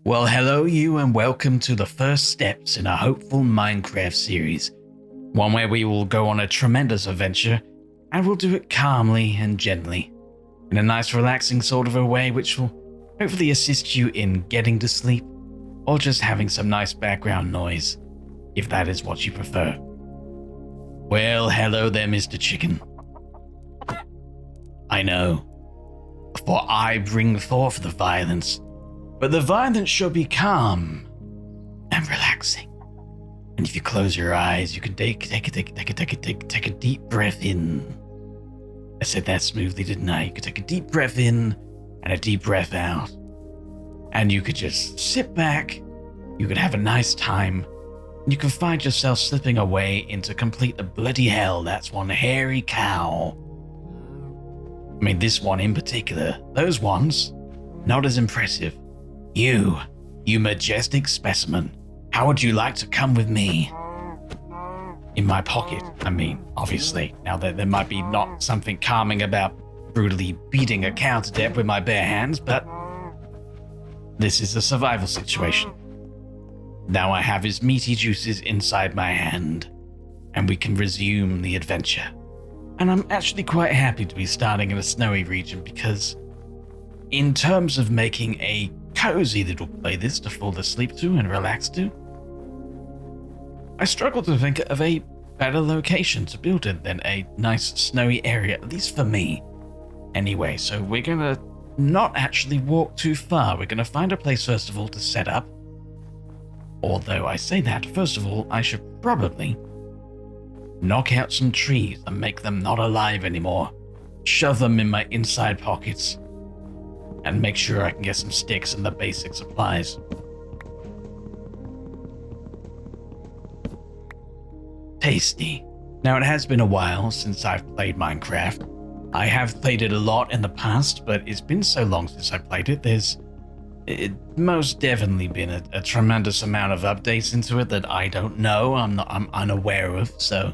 Well, hello you and welcome to the first steps in a hopeful Minecraft series. One where we will go on a tremendous adventure and we'll do it calmly and gently. In a nice relaxing sort of a way which will hopefully assist you in getting to sleep or just having some nice background noise, if that is what you prefer. Well, hello there, Mr. Chicken. I know, for I bring forth the violence. But the violence shall be calm and relaxing. And if you close your eyes, you can take a deep breath in. I said that smoothly, didn't I? You could take a deep breath in and a deep breath out. And you could just sit back, you could have a nice time, and you can find yourself slipping away into complete bloody hell. That's one hairy cow. I mean, this one in particular. Those ones, not as impressive. You majestic specimen, how would you like to come with me? In my pocket, I mean, obviously. Now, there might be not something calming about brutally beating a cow to death with my bare hands, but this is a survival situation. Now I have his meaty juices inside my hand, and we can resume the adventure. And I'm actually quite happy to be starting in a snowy region because in terms of making a cozy little playlist to fall asleep to and relax to, I struggle to think of a better location to build in than a nice snowy area, at least for me. Anyway, so we're gonna not actually walk too far. We're gonna find a place first of all to set up. Although I say that, first of all, I should probably knock out some trees and make them not alive anymore. Shove them in my inside pockets. And make sure I can get some sticks and the basic supplies. Tasty. Now, it has been a while since I've played Minecraft. I have played it a lot in the past, but it's been so long since I played it. There's most definitely been a tremendous amount of updates into it that I don't know, I'm unaware of. So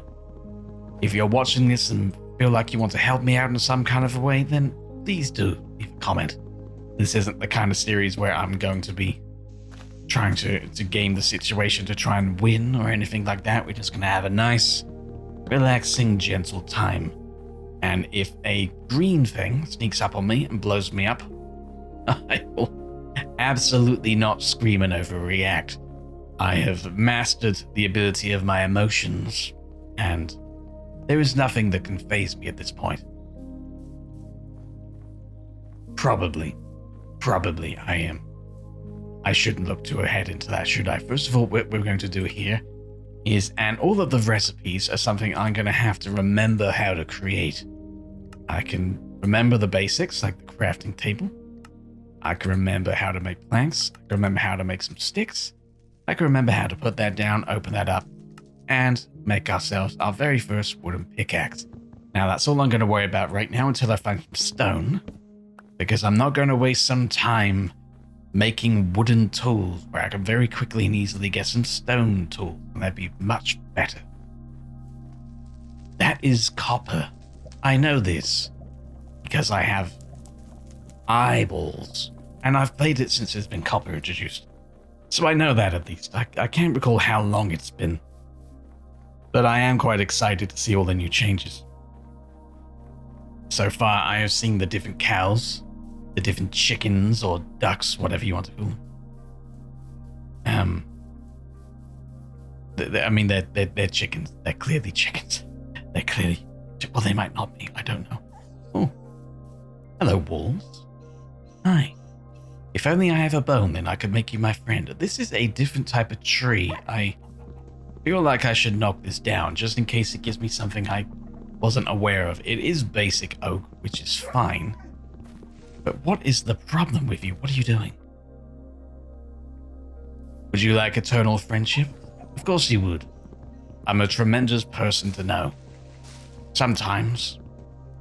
if you're watching this and feel like you want to help me out in some kind of a way, then please do leave a comment. This isn't the kind of series where I'm going to be trying to game the situation to try and win or anything like that. We're just going to have a nice, relaxing, gentle time. And if a green thing sneaks up on me and blows me up, I will absolutely not scream and overreact. I have mastered the ability of my emotions, and there is nothing that can faze me at this point. Probably I am. I shouldn't look too ahead into that, should I? First of all, what we're going to do here is, and all of the recipes are something I'm going to have to remember how to create. I can remember the basics, like the crafting table. I can remember how to make planks. I can remember how to make some sticks. I can remember how to put that down, open that up, and make ourselves our very first wooden pickaxe. Now, that's all I'm going to worry about right now until I find some stone. Because I'm not going to waste some time making wooden tools where I can very quickly and easily get some stone tools, and that'd be much better. That is copper. I know this because I have eyeballs, and I've played it since there's been copper introduced. So I know that at least. I can't recall how long it's been, but I am quite excited to see all the new changes. So far, I have seen the different cows, the different chickens or ducks, whatever you want to call them. They're chickens. They're clearly chickens. Well, they might not be. I don't know. Oh, hello, wolves. Hi. If only I have a bone, then I could make you my friend. This is a different type of tree. I feel like I should knock this down just in case it gives me something I wasn't aware of. It is basic oak, which is fine. But what is the problem with you? What are you doing? Would you like eternal friendship? Of course you would. I'm a tremendous person to know. Sometimes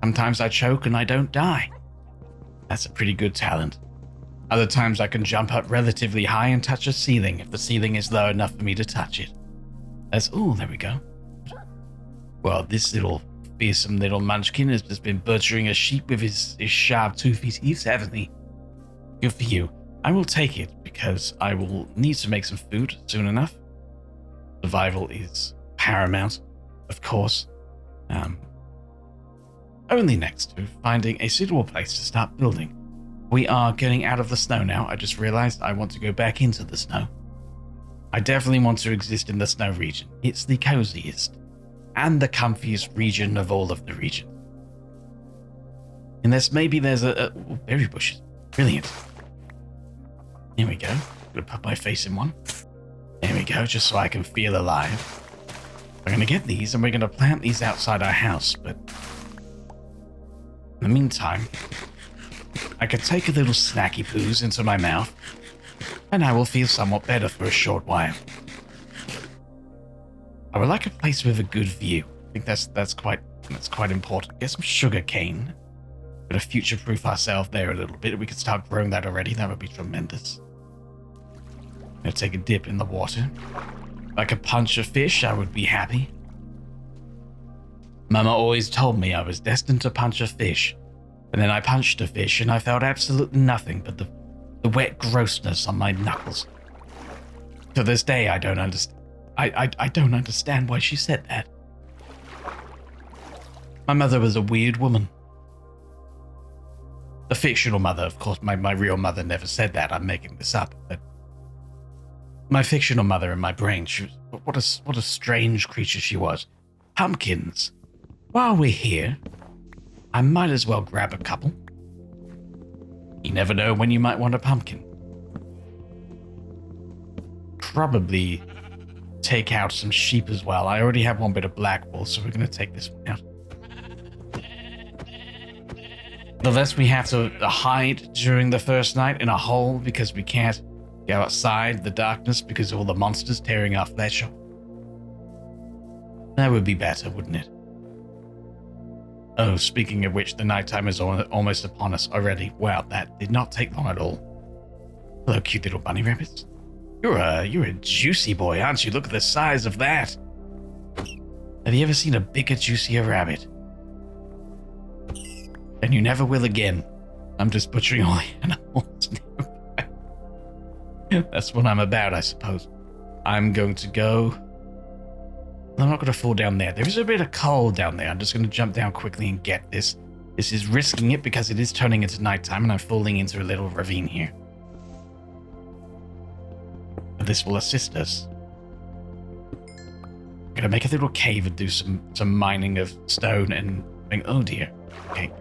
I choke and I don't die. That's a pretty good talent. Other times I can jump up relatively high and touch a ceiling if the ceiling is low enough for me to touch it. Ooh, there we go. Well, this little fearsome little munchkin has just been butchering a sheep with his sharp toothy teeth, haven't he? Good for you. I will take it, because because I will need to make some food soon enough. Survival is paramount, of course. Only next to finding a suitable place to start building. We are getting out of the snow now. I just realized I want to go back into the snow. I definitely want to exist in the snow region. It's the coziest and the comfiest region of all of the regions. Unless maybe there's berry bushes. Brilliant. Here we go. I'm gonna put my face in one. There we go, just so I can feel alive. We're gonna get these and we're gonna plant these outside our house, but in the meantime, I could take a little snacky poos into my mouth and I will feel somewhat better for a short while. I would like a place with a good view. I think that's quite important. Get some sugar cane. Gonna future-proof ourselves there a little bit. We could start growing that already. That would be tremendous. Gonna take a dip in the water. If I could punch a fish, I would be happy. Mama always told me I was destined to punch a fish. And then I punched a fish and I felt absolutely nothing but the wet grossness on my knuckles. To this day, I don't understand. I don't understand why she said that. My mother was a weird woman. The fictional mother, of course, my real mother never said that. I'm making this up. But my fictional mother in my brain, she was, what a strange creature she was. Pumpkins. While we're here, I might as well grab a couple. You never know when you might want a pumpkin. Probably take out some sheep as well. I already have one bit of black wool, so we're going to take this one out. The less we have to hide during the first night in a hole because we can't go outside the darkness because of all the monsters tearing our flesh off. That would be better, wouldn't it? Oh, speaking of which, the nighttime is almost upon us already. Wow, that did not take long at all. Hello, cute little bunny rabbits. You're a juicy boy, aren't you? Look at the size of that. Have you ever seen a bigger, juicier rabbit? And you never will again. I'm just butchering all the animals. That's what I'm about, I suppose. I'm going to go... I'm not going to fall down there. There is a bit of coal down there. I'm just going to jump down quickly and get this. This is risking it because it is turning into nighttime and I'm falling into a little ravine here. But this will assist us. I'm going to make a little cave and do some mining of stone and... Oh dear. Okay.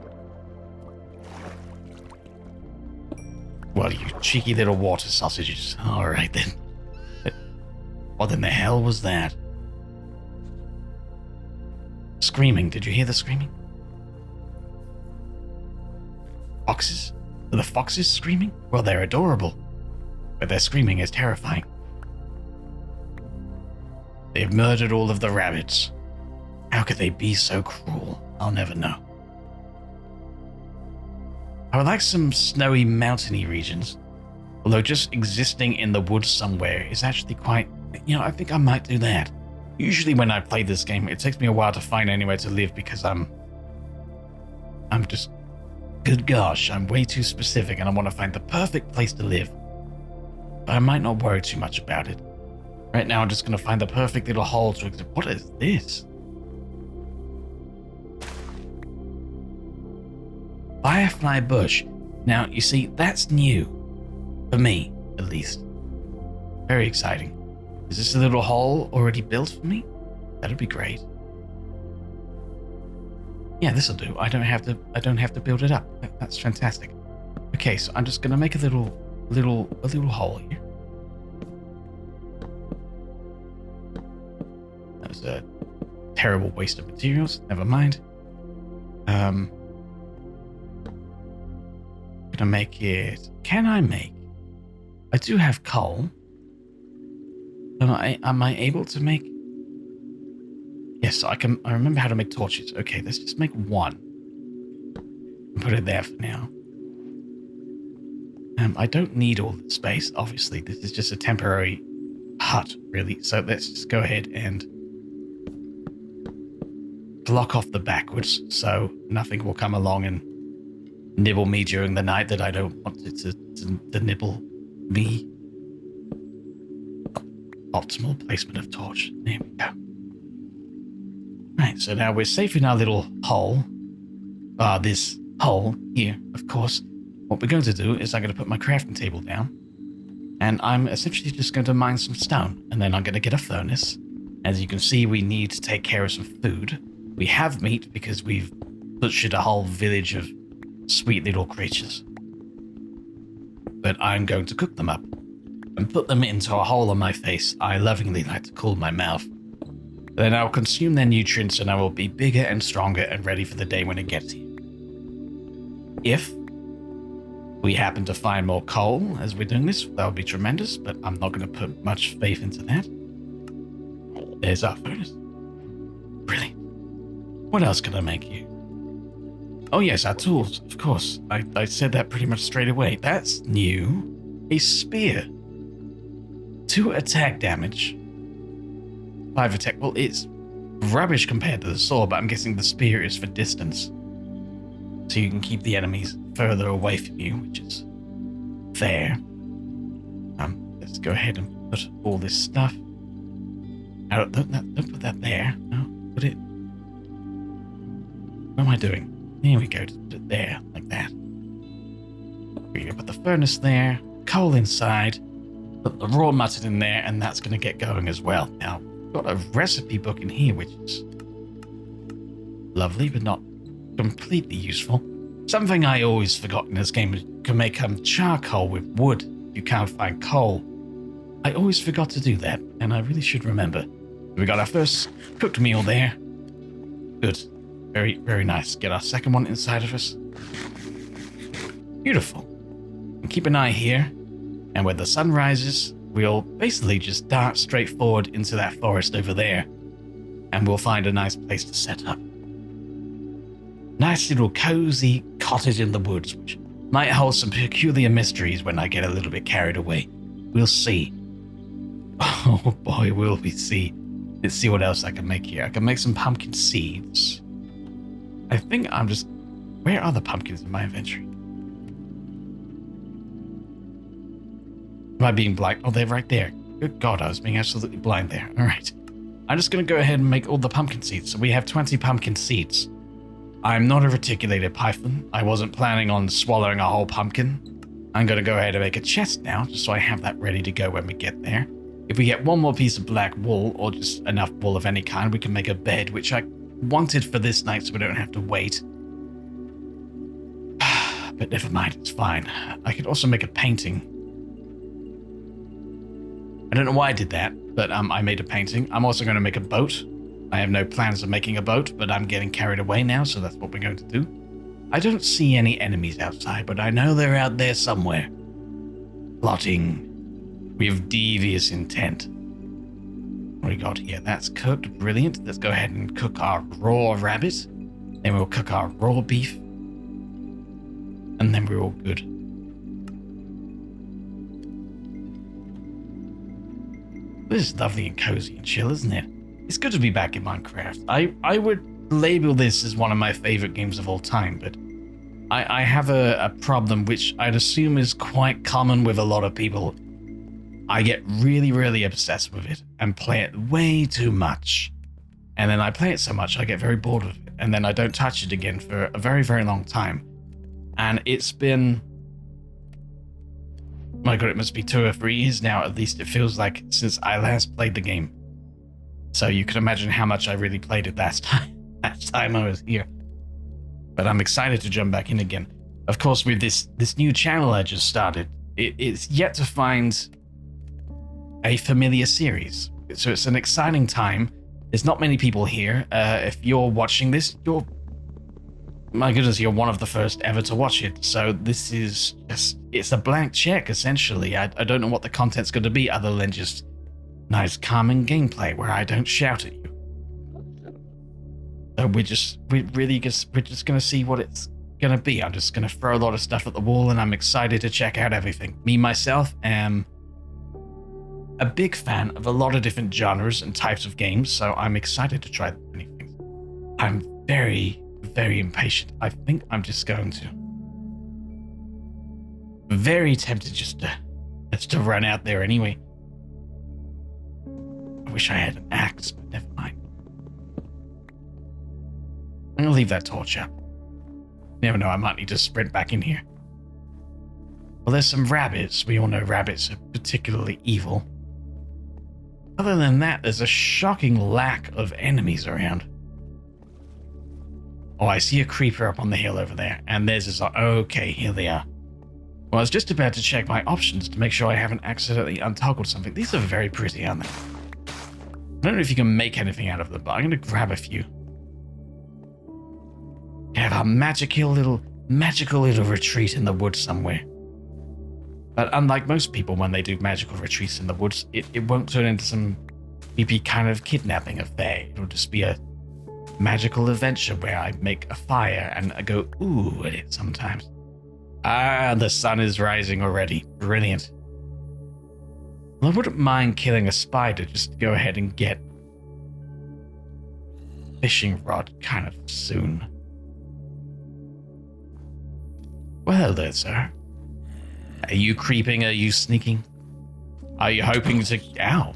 Well, you cheeky little water sausages. Alright then. What in the hell was that? Screaming. Did you hear the screaming? Foxes? Are the foxes screaming? Well, they're adorable. But their screaming is terrifying. They've murdered all of the rabbits. How could they be so cruel? I'll never know. I would like some snowy, mountainy regions. Although just existing in the woods somewhere is actually quite... I think I might do that. Usually when I play this game, it takes me a while to find anywhere to live because I'm just... Good gosh, I'm way too specific and I want to find the perfect place to live. But I might not worry too much about it. Right now I'm just going to find the perfect little hole to... What is this? Firefly bush. Now, you see, that's new. For me, at least. Very exciting. Is this a little hole already built for me? That'd be great. Yeah, this'll do. I don't have to build it up. That's fantastic. Okay, so I'm just gonna make a little hole here. That was a terrible waste of materials. Never mind. Gonna make it. Can I make? I do have coal. Am I able to make? Yes, I can. I remember how to make torches. Okay, let's just make one. And put it there for now. I don't need all the space. Obviously, this is just a temporary hut, really. So let's just go ahead and block off the backwards, so nothing will come along and nibble me during the night that I don't want it to nibble me. optimal placement of torch. There we go. Right, so now we're safe in our little hole. This hole here, of course. What we're going to do is I'm going to put my crafting table down. And I'm essentially just going to mine some stone. And then I'm going to get a furnace. As you can see, we need to take care of some food. We have meat because we've butchered a whole village of sweet little creatures. But I'm going to cook them up and put them into a hole on my face I lovingly like to call my mouth. Then I'll consume their nutrients and I will be bigger and stronger and ready for the day when it gets here. If we happen to find more coal as we're doing this, that would be tremendous, but I'm not going to put much faith into that. There's our furnace. Brilliant. What else can I make here? Oh yes, our tools, of course. I said that pretty much straight away. That's new. A spear. 2 attack damage. 5 attack. Well, it's rubbish compared to the sword, but I'm guessing the spear is for distance. So you can keep the enemies further away from you, which is fair. Let's go ahead and put all this stuff. Don't put that there. No, put it. What am I doing? There we go. Just put it there, like that. We're gonna put the furnace there, coal inside, put the raw mutton in there, and that's gonna get going as well. Now, we've got a recipe book in here, which is lovely, but not completely useful. Something I always forgot in this game is you can make charcoal with wood. You can't find coal. I always forgot to do that, and I really should remember. We got our first cooked meal there. Good. Very, very nice. Get our second one inside of us. Beautiful. And keep an eye here, and when the sun rises, we'll basically just dart straight forward into that forest over there, and we'll find a nice place to set up. Nice little cozy cottage in the woods, which might hold some peculiar mysteries when I get a little bit carried away. We'll see. Oh boy, will we see. Let's see what else I can make here. I can make some pumpkin seeds. I think I'm just... Where are the pumpkins in my inventory? Am I being blind? Oh, they're right there. Good God, I was being absolutely blind there. All right. I'm just going to go ahead and make all the pumpkin seeds. So we have 20 pumpkin seeds. I'm not a reticulated python. I wasn't planning on swallowing a whole pumpkin. I'm going to go ahead and make a chest now, just so I have that ready to go when we get there. If we get one more piece of black wool, or just enough wool of any kind, we can make a bed, which I wanted for this night so we don't have to wait. But never mind, it's fine. I could also make a painting. I don't know why I did that, but I made a painting. I'm also going to make a boat. I have no plans of making a boat, but I'm getting carried away now, so that's what we're going to do. I don't see any enemies outside, but I know they're out there somewhere. Plotting with devious intent. What do we got here? That's cooked. Brilliant. Let's go ahead and cook our raw rabbit. Then we'll cook our raw beef. And then we're all good. This is lovely and cozy and chill, isn't it? It's good to be back in Minecraft. I would label this as one of my favorite games of all time, but I have a problem which I'd assume is quite common with a lot of people. I get really, really obsessed with it and play it way too much. And then I play it so much I get very bored of it, and then I don't touch it again for a very, very long time. And it's been... My God, it must be 2 or 3 years now, at least it feels like, since I last played the game. So you can imagine how much I really played it last time I was here. But I'm excited to jump back in again. Of course, with this new channel I just started, it's yet to find a familiar series. So it's an exciting time. There's not many people here. If you're watching this, my goodness, you're one of the first ever to watch it. So this is just, it's a blank check, essentially. I don't know what the content's going to be other than just nice, calming gameplay where I don't shout at you. So we're just going to see what it's going to be. I'm just going to throw a lot of stuff at the wall, and I'm excited to check out everything. Me, myself, am a big fan of a lot of different genres and types of games, so I'm excited to try many things. I'm very, very impatient. I think I'm just going to... Very tempted just to run out there anyway. I wish I had an axe, but never mind. I'm gonna leave that torch up. You never know, I might need to sprint back in here. Well, there's some rabbits. We all know rabbits are particularly evil. Other than that, there's a shocking lack of enemies around. Oh, I see a creeper up on the hill over there, and there's this. Okay, here they are. Well, I was just about to check my options to make sure I haven't accidentally untoggled something. These are very pretty, aren't they? I don't know if you can make anything out of them, but I'm going to grab a few. We have a magical little retreat in the woods somewhere. But unlike most people, when they do magical retreats in the woods, it won't turn into some creepy kind of kidnapping affair. It'll just be a magical adventure where I make a fire and I go ooh at it sometimes. Ah, the sun is rising already. Brilliant. Well, I wouldn't mind killing a spider just to go ahead and get fishing rod kind of soon. Well, hello, sir. Are you creeping? Are you sneaking? Are you hoping to... Ow.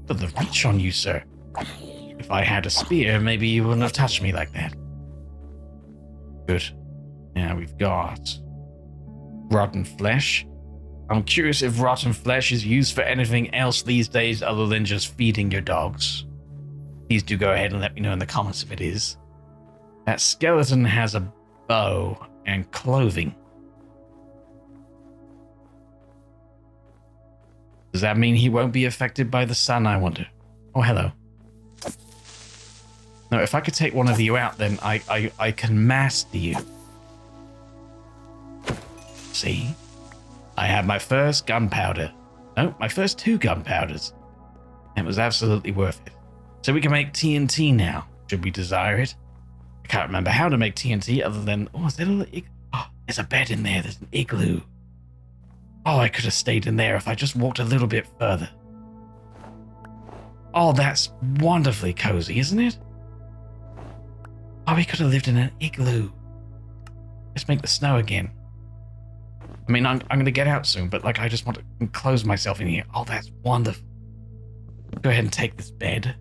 Put the reach on you, sir. If I had a spear, maybe you wouldn't have touched me like that. Good. Now we've got... rotten flesh. I'm curious if rotten flesh is used for anything else these days other than just feeding your dogs. Please do go ahead and let me know in the comments if it is. That skeleton has a bow and clothing. Does that mean he won't be affected by the sun, I wonder? Oh, hello. No, if I could take one of you out, then I can master you. See? I have my first gunpowder. No, my first 2 gunpowders. It was absolutely worth it. So we can make TNT now, should we desire it. I can't remember how to make TNT other than... Oh, is there a little... Oh, there's a bed in there. There's an igloo. Oh, I could have stayed in there if I just walked a little bit further. Oh, that's wonderfully cozy, isn't it? Oh, we could have lived in an igloo. Let's make the snow again. I mean, I'm going to get out soon, but like I just want to enclose myself in here. Oh, that's wonderful. Go ahead and take this bed.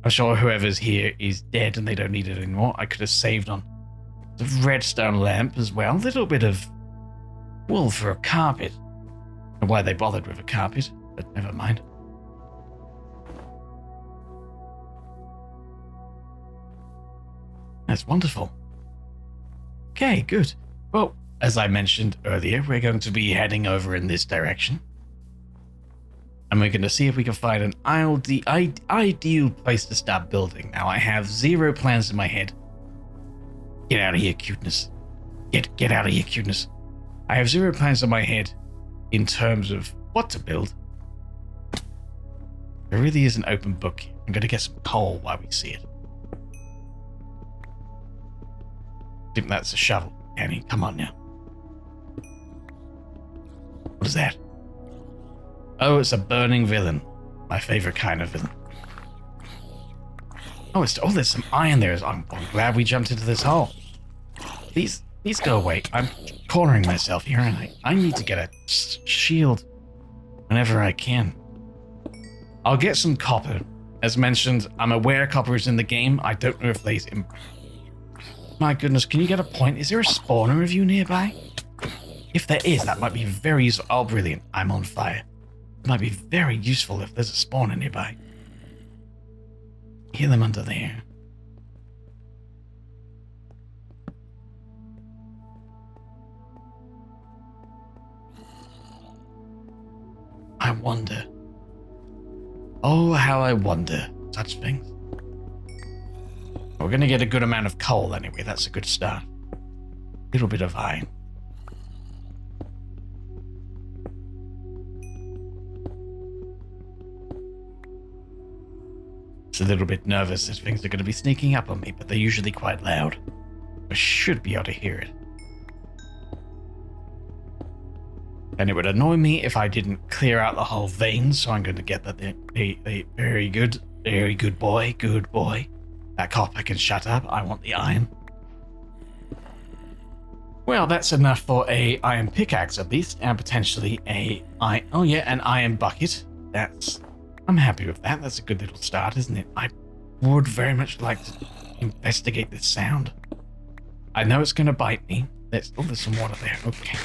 I'm sure whoever's here is dead and they don't need it anymore. I could have saved on the redstone lamp as well. A little bit of wool for a carpet. I don't know why they bothered with a carpet, but never mind. That's wonderful. Okay, good. Well, as I mentioned earlier, we're going to be heading over in this direction. And we're going to see if we can find an ideal place to start building. Now, I have 0 plans in my head. Get out of here, cuteness. Get out of here, cuteness. I have 0 plans in my head in terms of what to build. There really is an open book here. I'm going to get some coal while we see it. I think that's a shovel. Annie, come on now. What is that? Oh, it's a burning villain. My favorite kind of villain. Oh, there's some iron there. I'm glad we jumped into this hole. These go away. I'm cornering myself here, and I need to get a shield whenever I can. I'll get some copper. As mentioned, I'm aware copper is in the game. I don't know if they... My goodness, can you get a point? Is there a spawner of you nearby? If there is, that might be very useful. Oh, brilliant. I'm on fire. It might be very useful if there's a spawner nearby. Hear them under there. I wonder. Oh, how I wonder. Such things. We're going to get a good amount of coal anyway. That's a good start. A little bit of iron. It's a little bit nervous that things are going to be sneaking up on me, but they're usually quite loud. I should be able to hear it. And it would annoy me if I didn't clear out the whole vein, so I'm going to get that they very good boy, good boy. That copper can shut up. I want the iron. Well, that's enough for a iron pickaxe at least, and potentially an iron bucket. That's I'm happy with that. That's a good little start, isn't it? I would very much like to investigate this sound. I know it's going to bite me. There's some water there. Okay.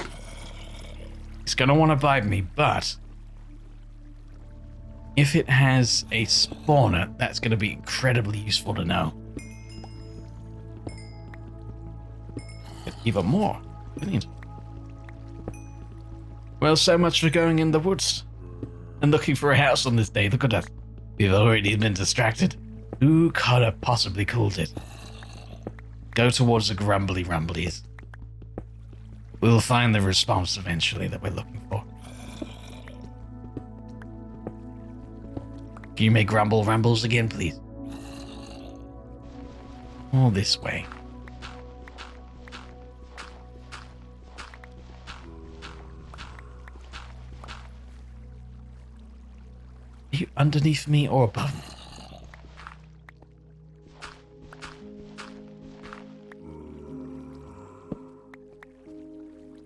It's going to want to bite me, but if it has a spawner, that's going to be incredibly useful to know. Even more. Brilliant. Well, so much for going in the woods and looking for a house on this day. Look at us. We've already been distracted. Who could have possibly called it? Go towards the grumbly rumblies. We'll find the response eventually that we're looking for. Can you make grumble rumbles again, please? All this way. Are you underneath me or above me?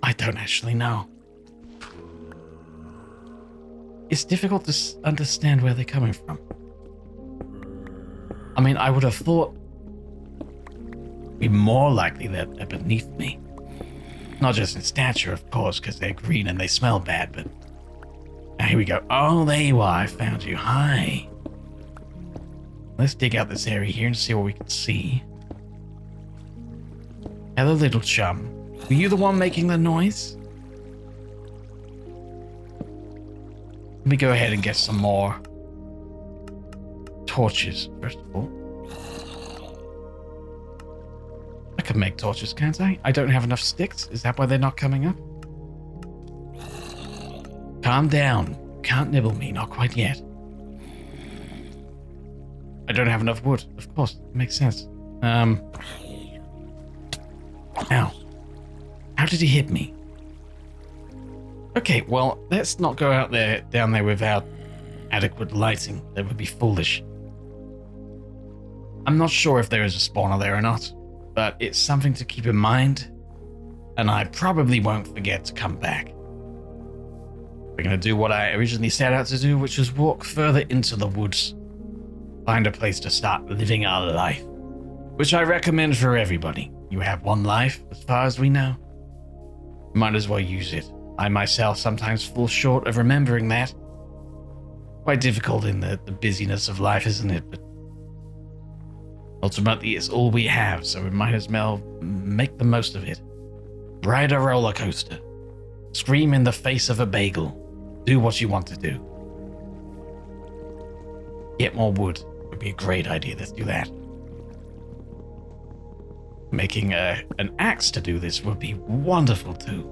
I don't actually know. It's difficult to understand where they're coming from. I mean, I would have thought it'd be more likely that they're beneath me. Not just in stature, of course, because they're green and they smell bad, but... Here we go. Oh, there you are. I found you. Hi. Let's dig out this area here and see what we can see. Hello, little chum. Were you the one making the noise? Let me go ahead and get some more torches, first of all. I can make torches, can't I? I don't have enough sticks. Is that why they're not coming up? Calm down. Can't nibble me, not quite yet. I don't have enough wood. Of course, it makes sense. Ow. How did he hit me? Okay, well, let's not go down there without adequate lighting. That would be foolish. I'm not sure if there is a spawner there or not, but it's something to keep in mind, and I probably won't forget to come back. We're going to do what I originally set out to do, which is walk further into the woods. Find a place to start living our life. Which I recommend for everybody. You have one life, as far as we know. Might as well use it. I myself sometimes fall short of remembering that. Quite difficult in the busyness of life, isn't it? But ultimately, it's all we have, so we might as well make the most of it. Ride a roller coaster. Scream in the face of a bagel. Do what you want to do. Get more wood would be a great idea. Let's do that. Making an axe to do this would be wonderful too.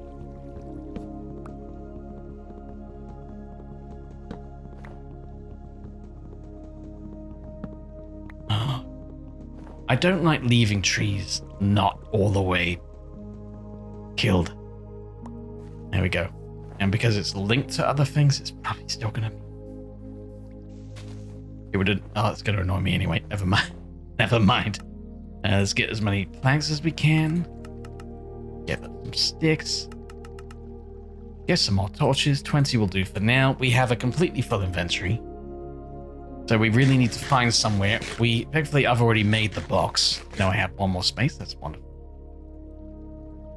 I don't like leaving trees not all the way killed. There we go. And because it's linked to other things, it's probably still gonna... it's gonna annoy me anyway. Never mind. Never mind. Let's get as many planks as we can. Get some sticks. Get some more torches. 20 will do for now. We have a completely full inventory. So we really need to find somewhere. Thankfully, I've already made the box. Now I have one more space. That's wonderful.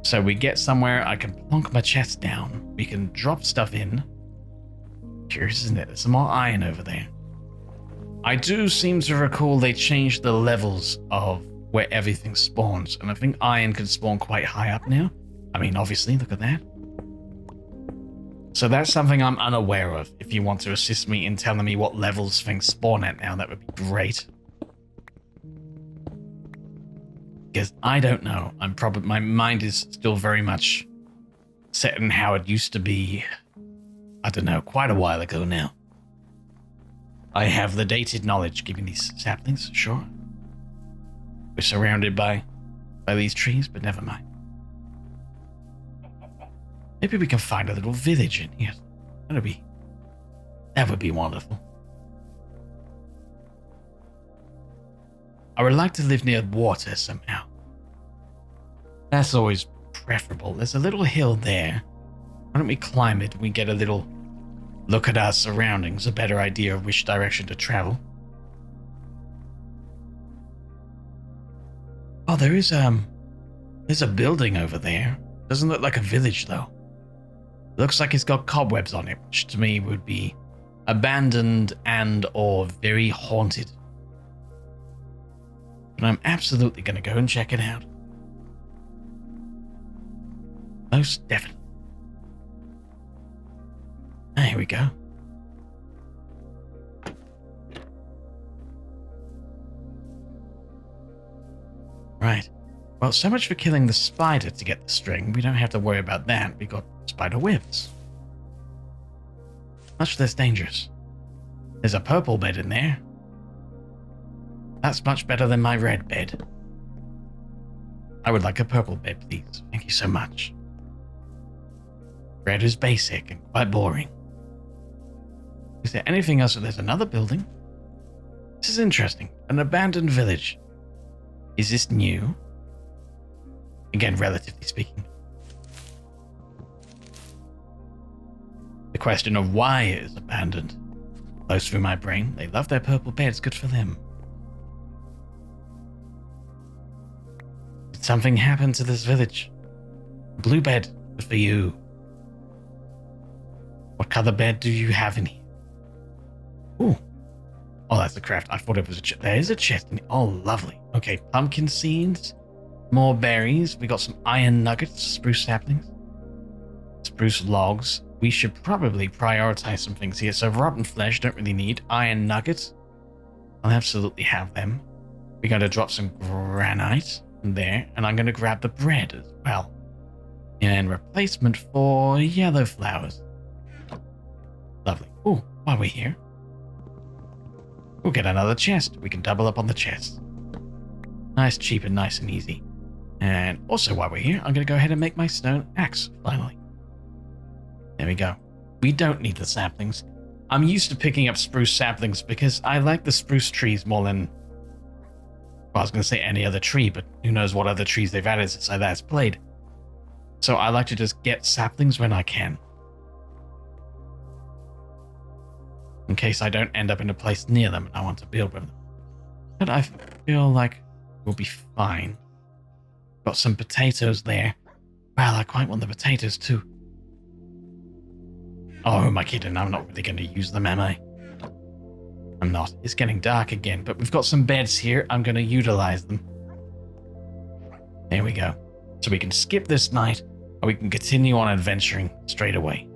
So we get somewhere, I can plonk my chest down. We can drop stuff in. Curious, isn't it? There's some more iron over there. I do seem to recall they changed the levels of where everything spawns. And I think iron can spawn quite high up now. I mean, obviously, look at that. So that's something I'm unaware of. If you want to assist me in telling me what levels things spawn at now, that would be great. Because I don't know. My mind is still very much set in how it used to be. I don't know, quite a while ago now. I have the dated knowledge giving these saplings, sure. We're surrounded by these trees, but never mind. Maybe we can find a little village in here. That would be wonderful. I would like to live near water somehow. That's always preferable. There's a little hill there. Why don't we climb it and we get a little look at our surroundings, a better idea of which direction to travel. Oh, there's a building over there. Doesn't look like a village though. Looks like it's got cobwebs on it, which to me would be abandoned and or very haunted. And I'm absolutely going to go and check it out. Most definitely. Here we go. Right. Well, so much for killing the spider to get the string. We don't have to worry about that. We got spider webs. Much less dangerous. There's a purple bed in there. That's much better than my red bed. I would like a purple bed, please. Thank you so much. Red is basic and quite boring. Is there anything else? There's another building. This is interesting. An abandoned village. Is this new? Again, relatively speaking. The question of why it is abandoned flows through my brain. They love their purple beds. Good for them. Did something happen to this village? Blue bed. Good for you. What color bed do you have in here? Ooh. Oh, that's a craft. I thought it was a chest. There is a chest in here. Oh, lovely. Okay, pumpkin seeds. More berries. We got some iron nuggets, spruce saplings, spruce logs. We should probably prioritize some things here. So rotten flesh, don't really need. Iron nuggets. I'll absolutely have them. We're going to drop some granite in there. And I'm going to grab the bread as well. And replacement for yellow flowers. Lovely. Oh, while we're here, we'll get another chest. We can double up on the chest. Nice, cheap, and nice and easy. And also while we're here, I'm going to go ahead and make my stone axe, finally. There we go. We don't need the saplings. I'm used to picking up spruce saplings because I like the spruce trees more than, well, I was going to say any other tree, but who knows what other trees they've added since I last played. So I like to just get saplings when I can. In case I don't end up in a place near them and I want to build with them. But I feel like we'll be fine. Got some potatoes there. Well, I quite want the potatoes too. Oh, who am I kidding? I'm not really going to use them, am I? I'm not. It's getting dark again, but we've got some beds here. I'm going to utilize them. There we go. So we can skip this night, or we can continue on adventuring straight away.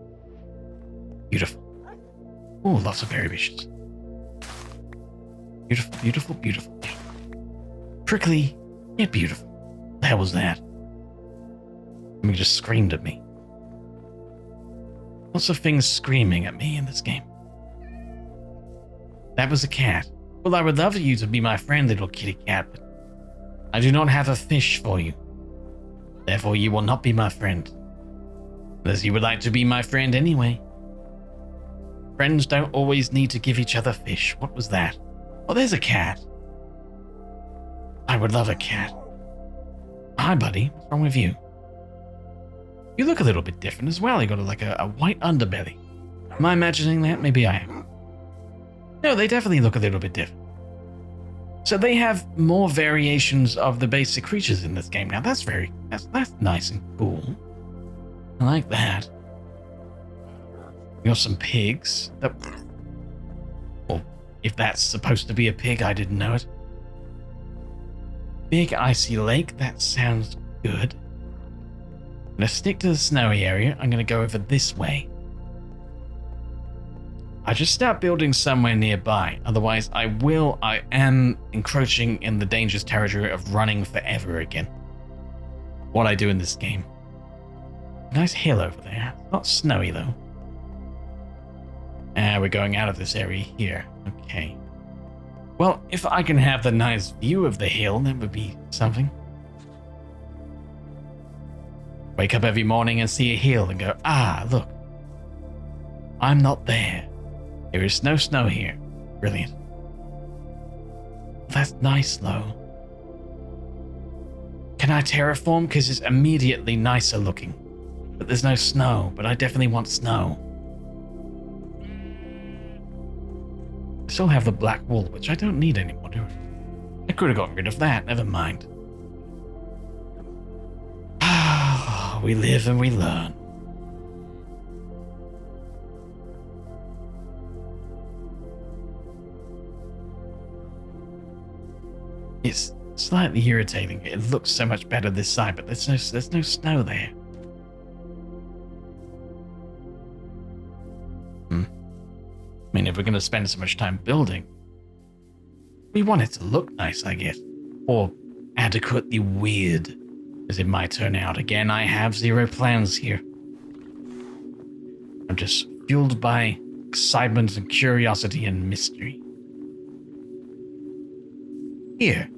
Beautiful. Oh, lots of berry bushes. Beautiful, beautiful, beautiful, beautiful. Prickly, yet beautiful. What the hell was that? Something just screamed at me. Lots of things screaming at me in this game. That was a cat. Well, I would love you to be my friend, little kitty cat, but I do not have a fish for you. Therefore, you will not be my friend. Unless you would like to be my friend anyway. Friends don't always need to give each other fish. What was that? Oh, there's a cat. I would love a cat. Hi, buddy. What's wrong with you? You look a little bit different as well. You got like a white underbelly. Am I imagining that? Maybe I am. No, they definitely look a little bit different. So they have more variations of the basic creatures in this game. Now that's nice and cool. I like that. We got some pigs. Well, if that's supposed to be a pig, I didn't know it. Big icy lake. That sounds good. I'm going to stick to the snowy area. I'm going to go over this way. I just start building somewhere nearby. Otherwise, I am encroaching in the dangerous territory of running forever again. What I do in this game. Nice hill over there. Not snowy, though. We're going out of this area here. Okay. Well, if I can have the nice view of the hill, that would be something. Wake up every morning and see a hill and go, ah, look. I'm not there. There is no snow here. Brilliant. That's nice, though. Can I terraform? Because it's immediately nicer looking. But there's no snow, but I definitely want snow. Still have the black wool, which I don't need anymore, do I? I could have gotten rid of that, never mind. We live and we learn. It's slightly irritating. It looks so much better this side, but there's no snow there. I mean, if we're going to spend so much time building, we want it to look nice, I guess. Or adequately weird, as it might turn out. Again, I have zero plans here. I'm just fueled by excitement and curiosity and mystery. Here.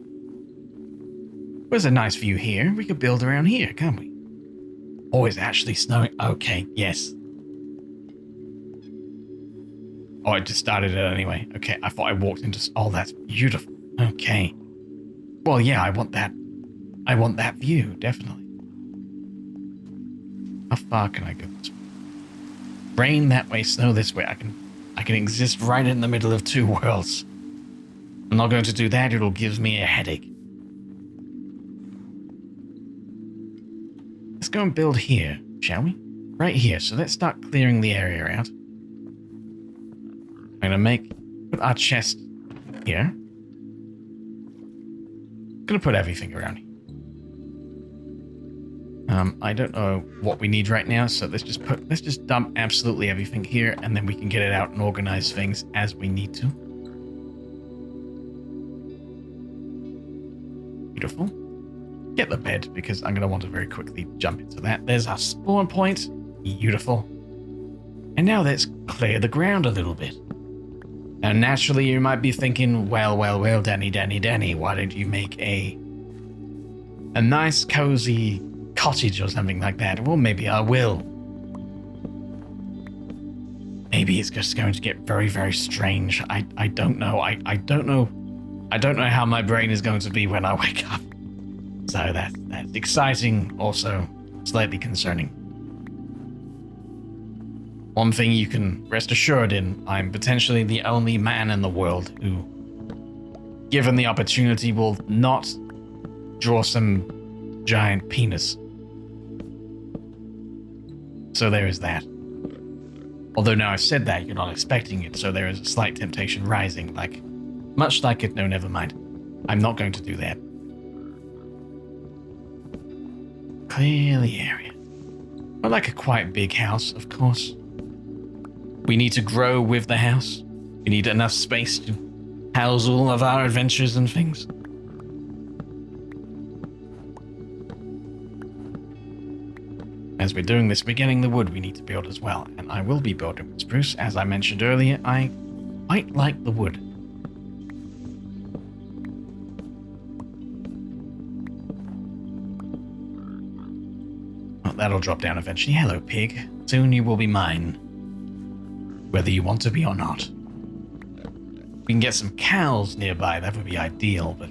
There's a nice view here. We could build around here, can't we? Oh, it's actually snowing. Okay, yes. Oh, I just started it anyway. Okay, I thought I walked into... Oh, that's beautiful. Okay. Well, yeah, I want that. I want that view, definitely. How far can I go this way? Rain that way, snow this way. I can exist right in the middle of two worlds. I'm not going to do that. It'll give me a headache. Let's go and build here, shall we? Right here. So let's start clearing the area out. I'm going to put our chest here. I'm going to put everything around here. I don't know what we need right now, so let's just dump absolutely everything here, and then we can get it out and organize things as we need to. Beautiful. Get the bed, because I'm going to want to very quickly jump into that. There's our spawn point. Beautiful. And now let's clear the ground a little bit. Now, naturally, you might be thinking, well, Danny, why don't you make a nice, cozy cottage or something like that? Well, maybe I will. Maybe it's just going to get very, very strange. I don't know. I don't know. I don't know how my brain is going to be when I wake up. So that's exciting, also slightly concerning. One thing you can rest assured in, I'm potentially the only man in the world who, given the opportunity, will not draw some giant penis. So there is that. Although now I've said that, you're not expecting it, so there is a slight temptation rising, much like it. No, never mind. I'm not going to do that. Clear the area. I like a quite big house, of course. We need to grow with the house. We need enough space to house all of our adventures and things. As we're doing this, we're getting the wood we need to build as well. And I will be building with spruce. As I mentioned earlier, I quite like the wood. Well, that'll drop down eventually. Hello, pig. Soon you will be mine. Whether you want to be or not. We can get some cows nearby, that would be ideal, but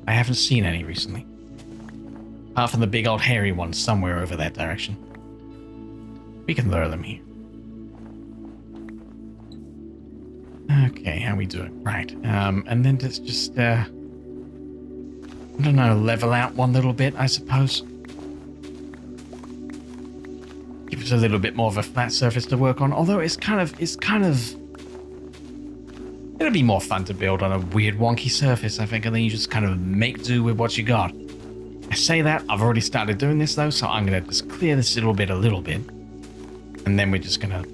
I haven't seen any recently. Apart from the big old hairy one somewhere over that direction. We can lure them here. Okay, how we doing? Right, and then let's just, I don't know, level out one little bit, I suppose. Give us a little bit more of a flat surface to work on, although it's kind of it'll be more fun to build on a weird wonky surface, I think, and then you just kind of make do with what you got. I say that, I've already started doing this though, so I'm gonna just clear this a little bit, and then we're just gonna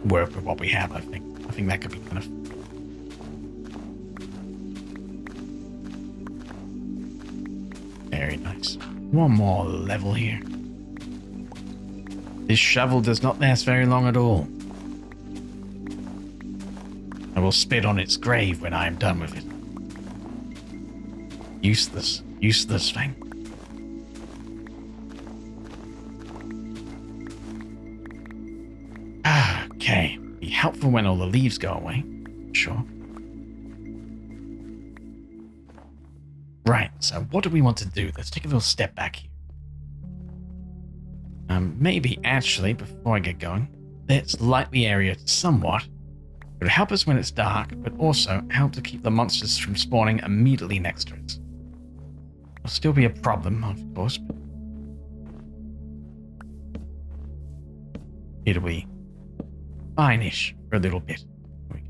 work with what we have, I think. I think that could be kind of... Very nice. One more level here. This shovel does not last very long at all. I will spit on its grave when I am done with it. Useless thing. Okay, be helpful when all the leaves go away. Sure. Right, so what do we want to do? Let's take a little step back here. Maybe actually, before I get going, let's light the area somewhat It would help us when it's dark, but also help to keep the monsters from spawning immediately next to us. It'll still be a problem, of course. But it'll be fine-ish for a little bit. There we go.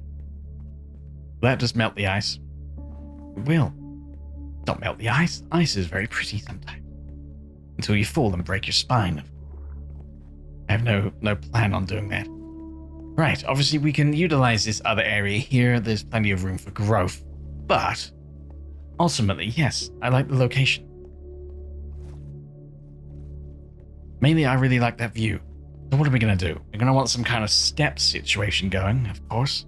Will that just melt the ice? It will. Don't melt the ice. Ice is very pretty sometimes. Until you fall and break your spine. I have no plan on doing that. Right, obviously we can utilize this other area here. There's plenty of room for growth. But, ultimately, yes, I like the location. Mainly, I really like that view. So what are we going to do? We're going to want some kind of step situation going, of course.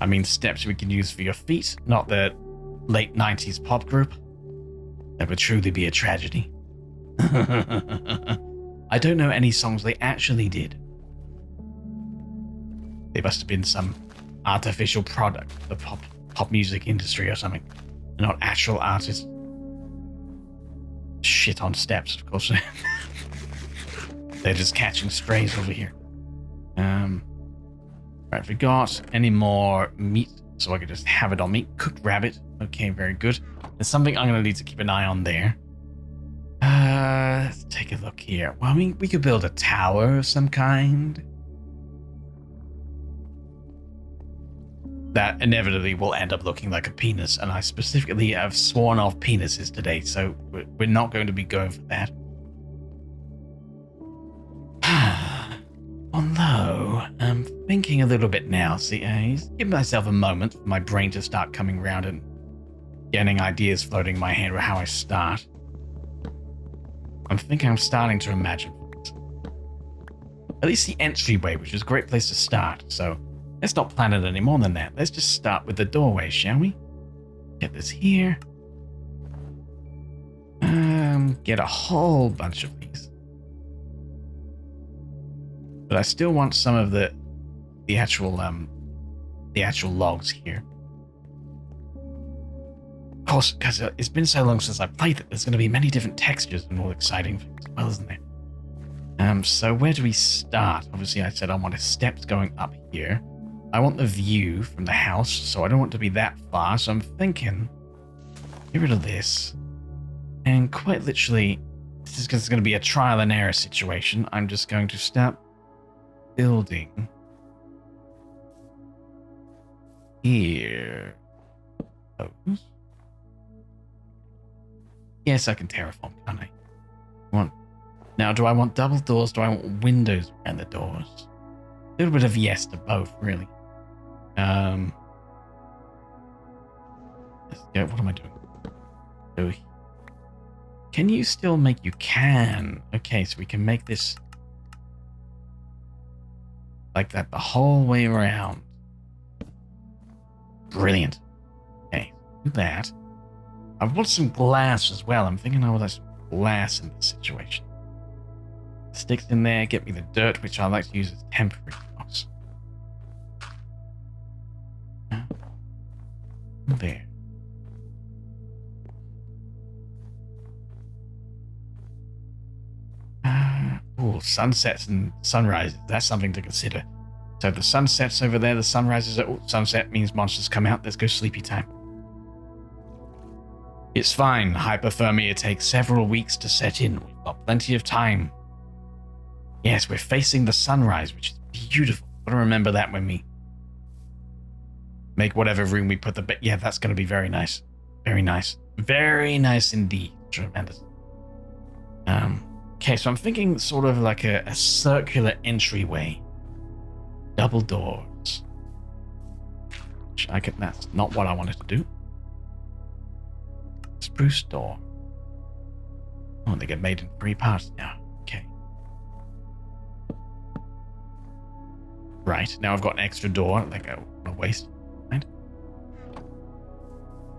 I mean steps we can use for your feet, not the late 90s pop group. That would truly be a tragedy. I don't know any songs they actually did. They must have been some artificial product of the pop music industry or something. They're not actual artists. Shit on steps, of course. They're just catching strays over here. Right, we got any more meat, so I could just have it on me. Cooked rabbit. Okay, very good. There's something I'm going to need to keep an eye on there. Let's take a look here. Well, I mean, we could build a tower of some kind. That inevitably will end up looking like a penis, and I specifically have sworn off penises today, so we're not going to be going for that. Although, I'm thinking a little bit now. See, give myself a moment for my brain to start coming around and getting ideas floating in my head with how I start. I'm thinking I'm starting to imagine at least the entryway, which is a great place to start, so let's not plan it any more than that. Let's just start with the doorway, shall we? Get this here. Get a whole bunch of these. But I still want some of the actual logs here. Of course, because it's been so long since I played it, there's going to be many different textures and all exciting things as well, isn't there? So where do we start? Obviously, I said I want steps going up here. I want the view from the house, so I don't want to be that far. So I'm thinking, get rid of this. And quite literally, this is going to be a trial and error situation. I'm just going to start building here. Those. Yes, I can terraform, can't I? Now, do I want double doors? Do I want windows around the doors? A little bit of yes to both, really. Let's go. What am I doing? So, can you still make? You can. Okay, so we can make this like that the whole way around. Brilliant. Okay, do that. I want some glass as well. I'm thinking I would like some glass in this situation. Sticks in there, get me the dirt, which I like to use as temporary blocks. There. Sunsets and sunrises. That's something to consider. So the sun sets over there, the sun rises. Sunset means monsters come out. Let's go sleepy time. It's fine. Hypothermia takes several weeks to set in. We've got plenty of time. Yes, we're facing the sunrise, which is beautiful. Gotta remember that when we make whatever room we put the bed. Yeah, that's gonna be very nice. Very nice. Very nice indeed. Tremendous. Okay, so I'm thinking sort of like a circular entryway. Double doors. That's not what I wanted to do. Spruce door. Oh, they get made in 3 parts now. Okay. Right, now I've got an extra door. Like I want to waste. Right?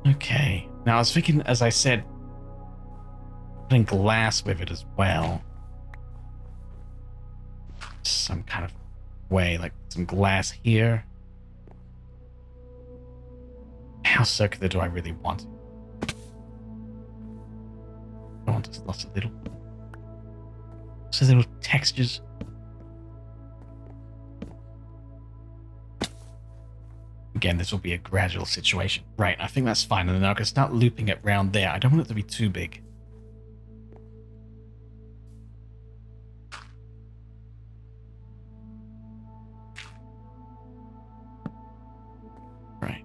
Okay. Now I was thinking, as I said, putting glass with it as well. Some kind of way, like some glass here. How circular do I really want it? I want just lots of little textures. again, this will be a gradual situation. Right, I think that's fine. And then I can start looping it round there. I don't want it to be too big. Right.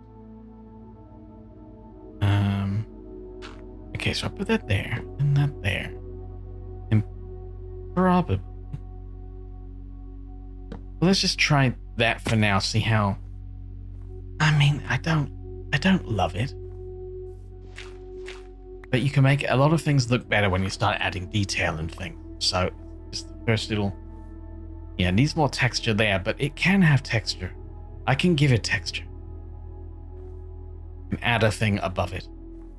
Okay, so I put that there, and that there. And probably... Well, let's just try that for now, see how... I mean, I don't love it. But you can make a lot of things look better when you start adding detail and things. So, just the first little... Yeah, it needs more texture there, but it can have texture. I can give it texture. And add a thing above it.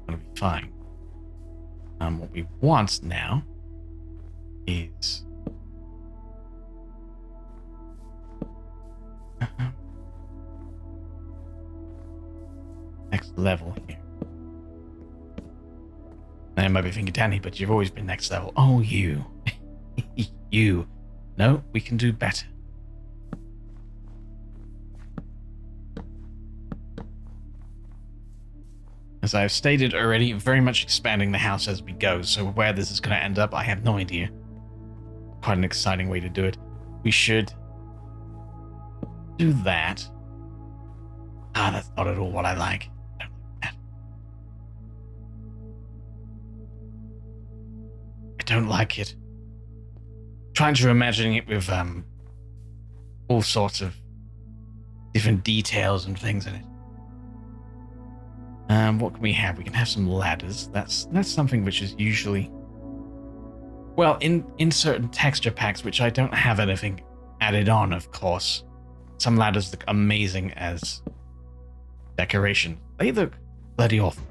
It'll be fine. What we want now is... next level here. I might be thinking, Danny, but you've always been next level. Oh, you. You. No, we can do better. As I've stated already, very much expanding the house as we go, so where this is going to end up, I have no idea. Quite an exciting way to do it. We should do that. Ah, that's not at all what I like. I don't like that. I don't like it. Trying to imagine it with all sorts of different details and things in it. What can we have? We can have some ladders. That's something which is usually... Well, in certain texture packs, which I don't have anything added on, of course, some ladders look amazing as decoration. They look bloody awful.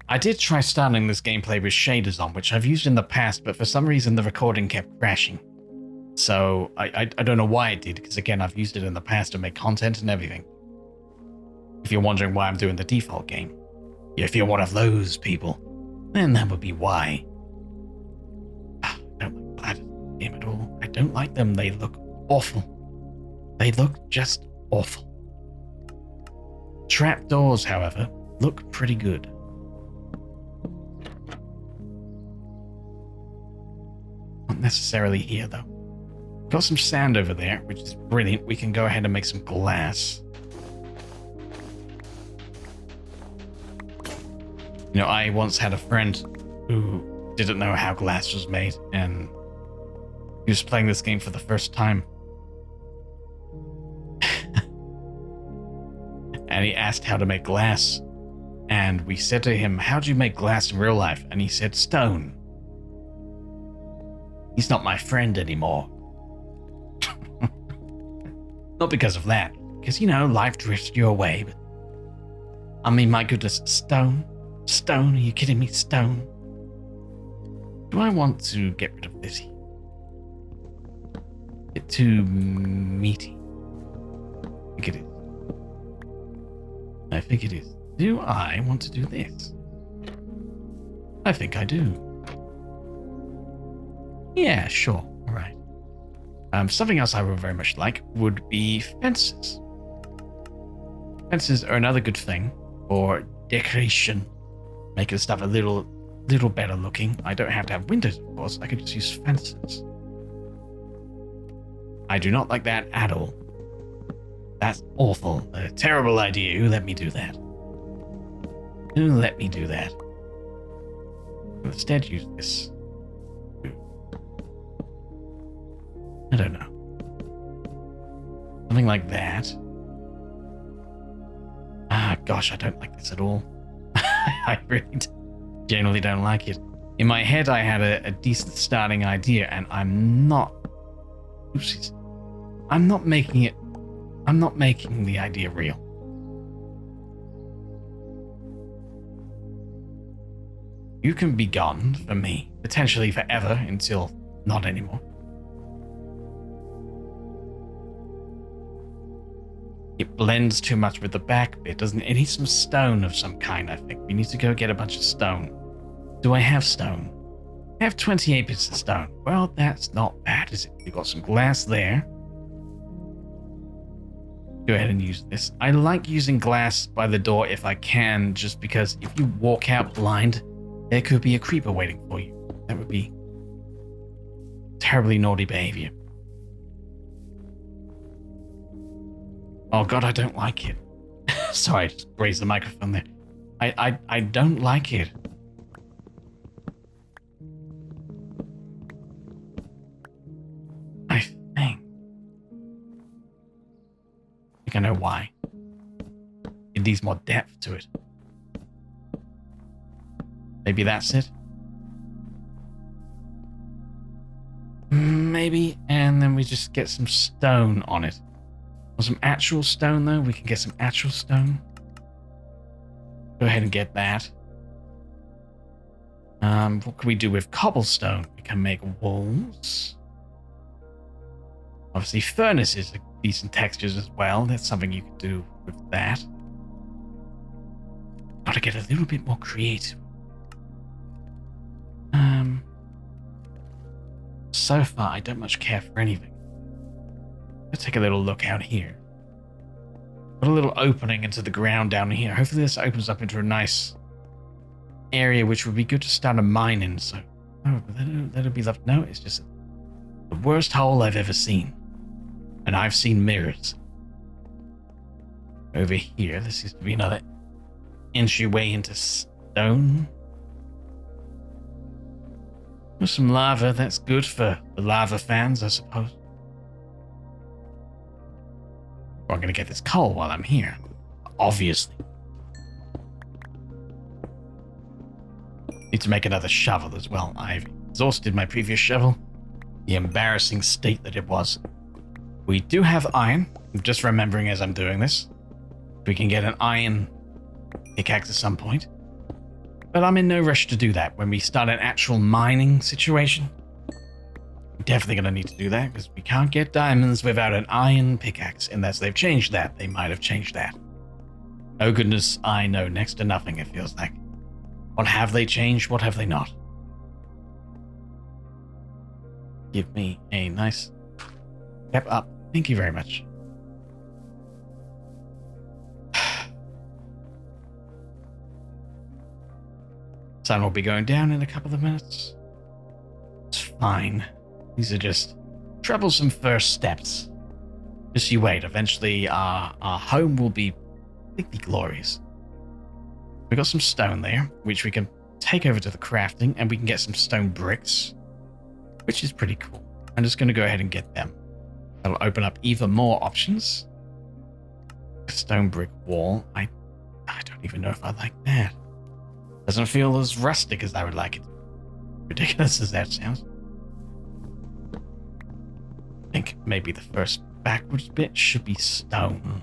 I did try starting this gameplay with shaders on, which I've used in the past, but for some reason the recording kept crashing. So I don't know why it did, because again, I've used it in the past to make content and everything. If you're wondering why I'm doing the default game, if you're one of those people, then that would be why. I don't like the game at all. I don't like them. They look awful. They look just awful. Trapdoors, however, look pretty good. Not necessarily here, though. Got some sand over there, which is brilliant. We can go ahead and make some glass. You know, I once had a friend who didn't know how glass was made, and he was playing this game for the first time. And he asked how to make glass. And we said to him, how do you make glass in real life? And he said, stone. He's not my friend anymore. Not because of that. Because, you know, life drifts you away. But I mean, my goodness, stone? Stone? Are you kidding me? Stone? Do I want to get rid of this? It's too meaty. I think it is. I think it is. Do I want to do this? I think I do. Yeah, sure. All right. Something else I would very much like would be fences. Fences are another good thing for decoration. Making stuff a little better looking. I don't have to have windows, of course. I could just use fences. I do not like that at all. That's awful. A terrible idea. Who let me do that? Who let me do that? I'll instead use this. I don't know. Something like that. Ah, gosh, I don't like this at all. I really generally don't like it. In my head, I had a decent starting idea, and I'm not making it. I'm not making the idea real. You can be gone for me, potentially forever, until not anymore. It blends too much with the back bit, doesn't it? It needs some stone of some kind, I think. We need to go get a bunch of stone. Do I have stone? I have 28 bits of stone. Well, that's not bad, is it? We've got some glass there. Go ahead and use this. I like using glass by the door if I can, just because if you walk out blind, there could be a creeper waiting for you. That would be terribly naughty behavior. Oh god, I don't like it. Sorry, I just raised the microphone there. I don't like it. I think I know why. It needs more depth to it. Maybe that's it. Maybe, and then we just get some stone on it. Or some actual stone, though. We can get some actual stone. Go ahead and get that. What can we do with cobblestone? We can make walls. Obviously, furnaces are decent textures as well. That's something you can do with that. Gotta get a little bit more creative. So far, I don't much care for anything. Let's take a little look out here. Got a little opening into the ground down here. Hopefully this opens up into a nice area, which would be good to start a mine in. So, oh, that'll be left. No, it's just the worst hole I've ever seen. And I've seen mirrors. Over here, there seems to be another entryway into stone. There's some lava. That's good for the lava fans, I suppose. I'm going to get this coal while I'm here. Obviously. Need to make another shovel as well. I've exhausted my previous shovel. The embarrassing state that it was. We do have iron. I'm just remembering as I'm doing this. We can get an iron pickaxe at some point. But I'm in no rush to do that. When we start an actual mining situation, we're definitely going to need to do that, because we can't get diamonds without an iron pickaxe, unless they've changed that. They might have changed that. Oh goodness, I know next to nothing, it feels like. What have they changed? What have they not? Give me a nice step up. Thank you very much. Sun will be going down in a couple of minutes. It's fine. These are just troublesome first steps. Just you wait. Eventually, our home will be completely glorious. We got some stone there, which we can take over to the crafting, and we can get some stone bricks, which is pretty cool. I'm just going to go ahead and get them. That'll open up even more options. Stone brick wall. I don't even know if I like that. Doesn't feel as rustic as I would like it. Ridiculous as that sounds. I think maybe the first backwards bit should be stone.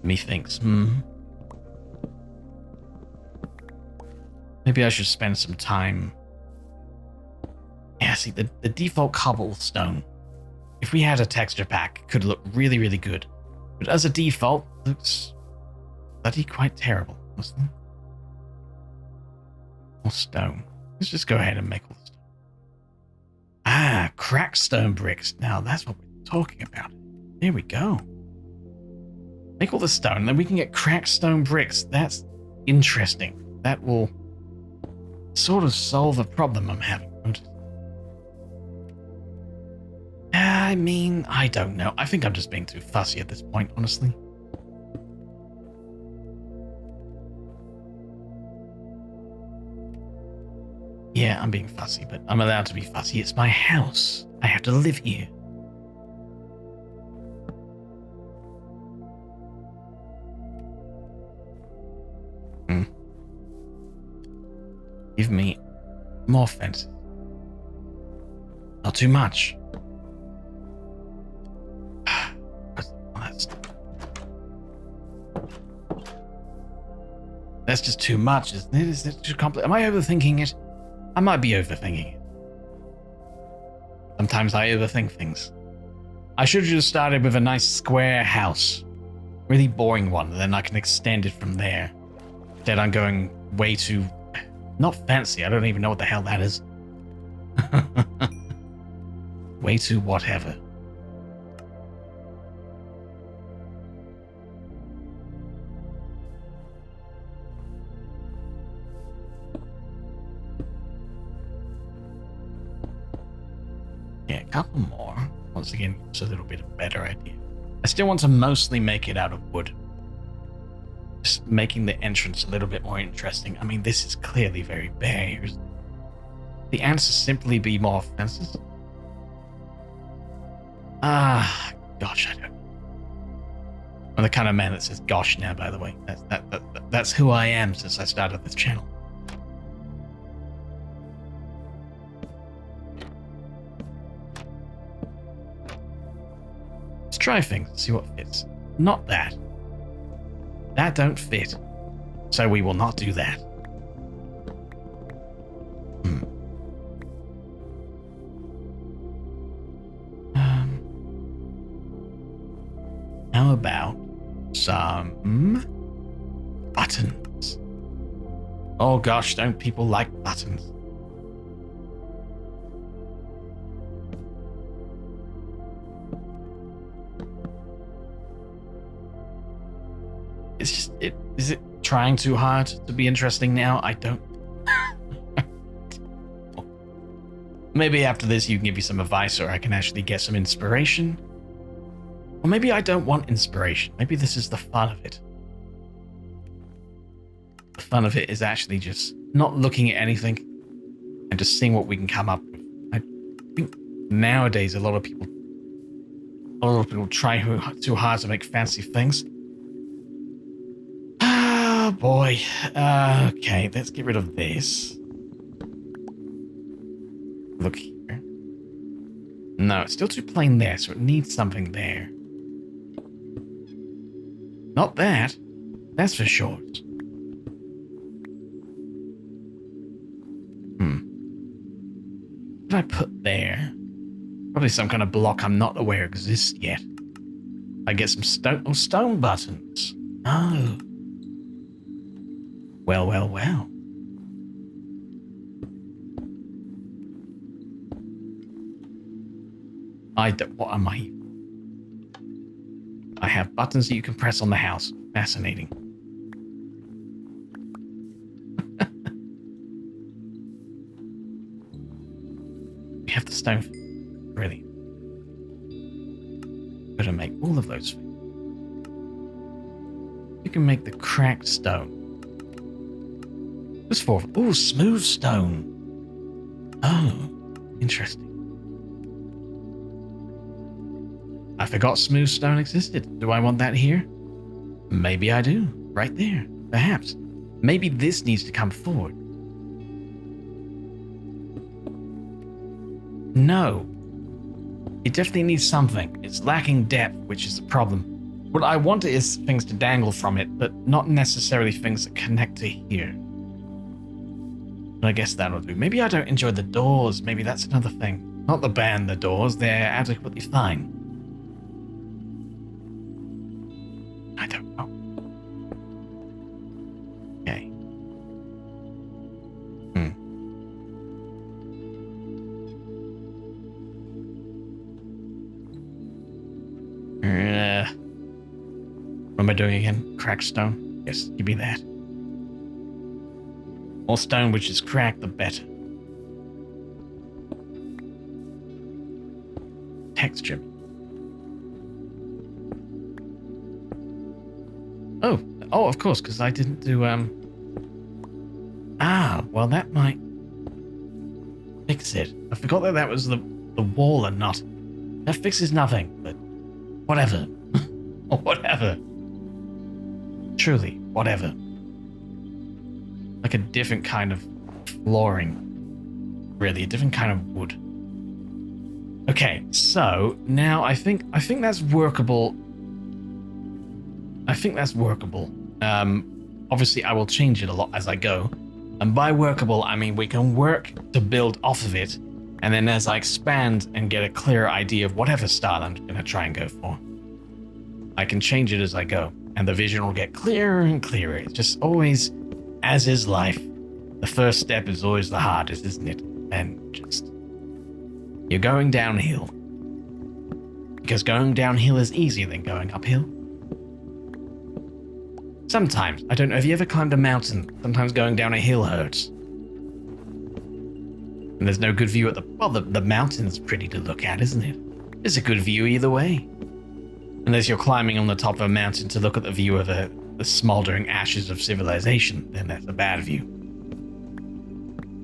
Methinks. Maybe I should spend some time. Yeah, see, the default cobblestone, if we had a texture pack, could look really, really good. But as a default, looks bloody quite terrible, honestly. More stone. Let's just go ahead and make all the stone. Ah, cracked stone bricks. Now that's what we're talking about. There we go. Make all the stone, then we can get cracked stone bricks. That's interesting. That will sort of solve a problem I'm having. I mean, I don't know. I think I'm just being too fussy at this point, honestly. Yeah, I'm being fussy, but I'm allowed to be fussy. It's my house. I have to live here. Give me more fences. Not too much. That's just too much, isn't it? Is it too complex? Am I overthinking it? I might be overthinking it. Sometimes I overthink things. I should have just started with a nice square house. Really boring one, and then I can extend it from there. Instead, I'm going way too... Not fancy, I don't even know what the hell that is. Way too whatever. couple more. Once again, it's a little bit of a better idea. I still want to mostly make it out of wood. Just making the entrance a little bit more interesting. I mean, this is clearly very bare. The answer simply be more fences. Gosh, I don't know. I'm the kind of man that says gosh now, by the way. That's who I am since I started this channel. Let's try things, see what fits. Not that. That don't fit. So we will not do that. How about some buttons? Oh gosh, don't people like buttons? It's just, is it trying too hard to be interesting now? I don't. Maybe after this you can give me some advice, or I can actually get some inspiration. Or maybe I don't want inspiration. Maybe this is the fun of it. The fun of it is actually just not looking at anything and just seeing what we can come up with. I think nowadays a lot of people try too hard to make fancy things. Oh boy. Okay, let's get rid of this. Look here. No, it's still too plain there, so it needs something there. Not that. That's for sure. What did I put there? Probably some kind of block I'm not aware exists yet. I get some stone buttons. Oh. Well, well, well. What am I? I have buttons that you can press on the house. Fascinating. We have the stone. Brilliant. Better make all of those. You can make the cracked stone. What's for? Oh, smooth stone. Oh, interesting. I forgot smooth stone existed. Do I want that here? Maybe I do. Right there. Perhaps. Maybe this needs to come forward. No. It definitely needs something. It's lacking depth, which is a problem. What I want is things to dangle from it, but not necessarily things that connect to here. But I guess that'll do. Maybe I don't enjoy the doors. Maybe that's another thing. Not the band, the doors. They're adequately fine. I don't know. Okay. What am I doing again? Cracked stone? Yes, give me that. More stone which is cracked, the better. Texture. Oh, of course, because I didn't do, well, that might fix it. I forgot that was the wall and not. That fixes nothing, but whatever. Or whatever. Truly, whatever. Like a different kind of flooring. Really, a different kind of wood. Okay, so now I think that's workable. I think that's workable. Obviously, I will change it a lot as I go. And by workable, I mean we can work to build off of it. And then as I expand and get a clearer idea of whatever style I'm going to try and go for, I can change it as I go. And the vision will get clearer and clearer. It's just always, as is life, the first step is always the hardest, isn't it? And just, you're going downhill. Because going downhill is easier than going uphill. Sometimes. I don't know if you ever climbed a mountain. Sometimes going down a hill hurts. And there's no good view at the mountain's pretty to look at, isn't it? It's a good view either way. Unless you're climbing on the top of a mountain to look at the view of the smoldering ashes of civilization, then that's a bad view.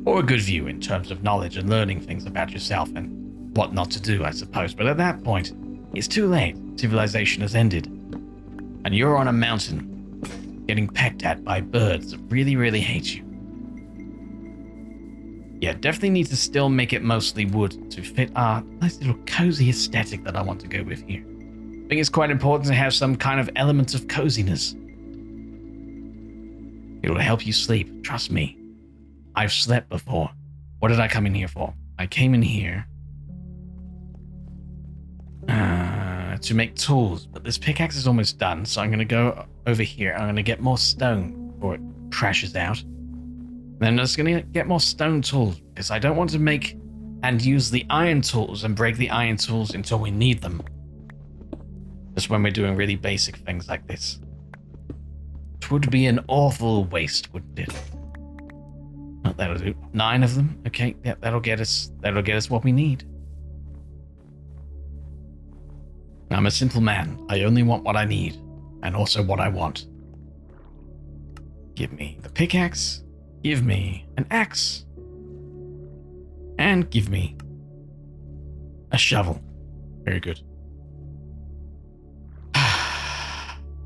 Or a good view in terms of knowledge and learning things about yourself and what not to do, I suppose. But at that point, it's too late. Civilization has ended. And you're on a mountain, getting pecked at by birds that really, really hate you. Yeah, definitely need to still make it mostly wood to fit our nice little cozy aesthetic that I want to go with here. I think it's quite important to have some kind of element of coziness. It'll help you sleep, trust me. I've slept before. What did I come in here for? I came in here to make tools, but this pickaxe is almost done, so I'm going to go over here. I'm going to get more stone before it crashes out. Then I'm just going to get more stone tools, because I don't want to make and use the iron tools and break the iron tools until we need them. Just when we're doing really basic things like this. It would be an awful waste, wouldn't it? Oh, that'll do. 9 of them. Okay, yeah, that'll get us what we need. I'm a simple man. I only want what I need, and also what I want. Give me the pickaxe. Give me an axe. And give me a shovel. Very good.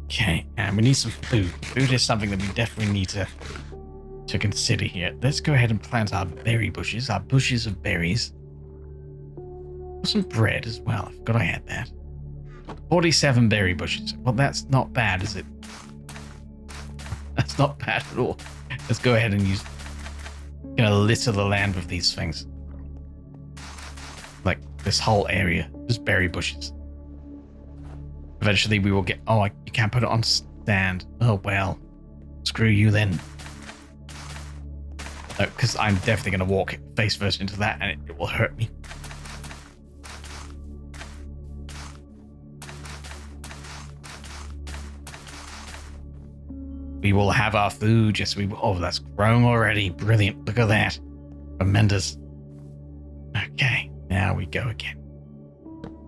Okay, and we need some food. Food is something that we definitely need to consider here. Let's go ahead and plant our berry bushes, our bushes of berries. Some bread as well. I forgot I had that. 47 berry bushes. Well, that's not bad, is it? That's not bad at all. Let's go ahead and litter the land with these things. Like this whole area, just berry bushes. Eventually we will get... Oh, you can't put it on stand. Oh, well. Screw you then. Because I'm definitely going to walk face first into that and it will hurt me. We will have our food. Yes, we will. Oh, that's grown already. Brilliant. Look at that. Tremendous. Okay, now we go again.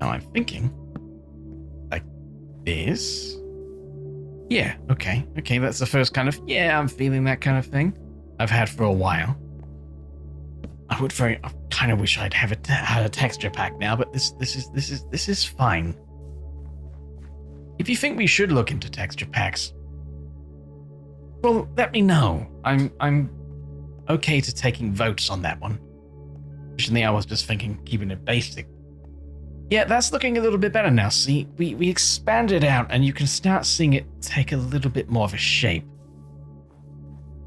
Now I'm thinking like this. Yeah, okay. Okay, that's the first kind of, yeah, I'm feeling that kind of thing I've had for a while. I kind of wish I'd had a texture pack now, but this is fine. If you think we should look into texture packs, well, let me know. I'm okay to taking votes on that one. Originally, I was just thinking keeping it basic. Yeah, that's looking a little bit better now. See, we expanded out, and you can start seeing it take a little bit more of a shape.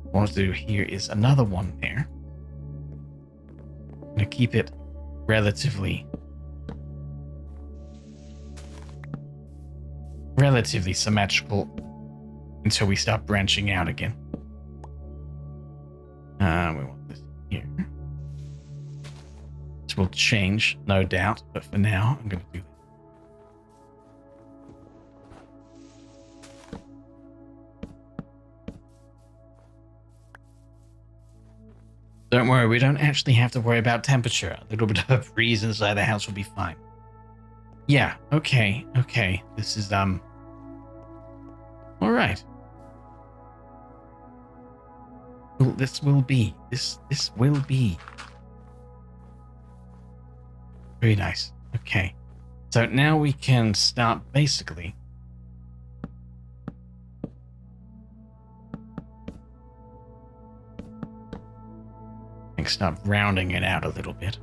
What I want to do here is another one there. I'm going to keep it relatively symmetrical until we start branching out again. We want this here. This will change, no doubt, but for now, I'm going to do that. Don't worry, we don't actually have to worry about temperature. A little bit of a breeze inside the house will be fine. Yeah, okay. This is, all right. Well, this will be very nice. Okay, so now we can start basically start rounding it out a little bit.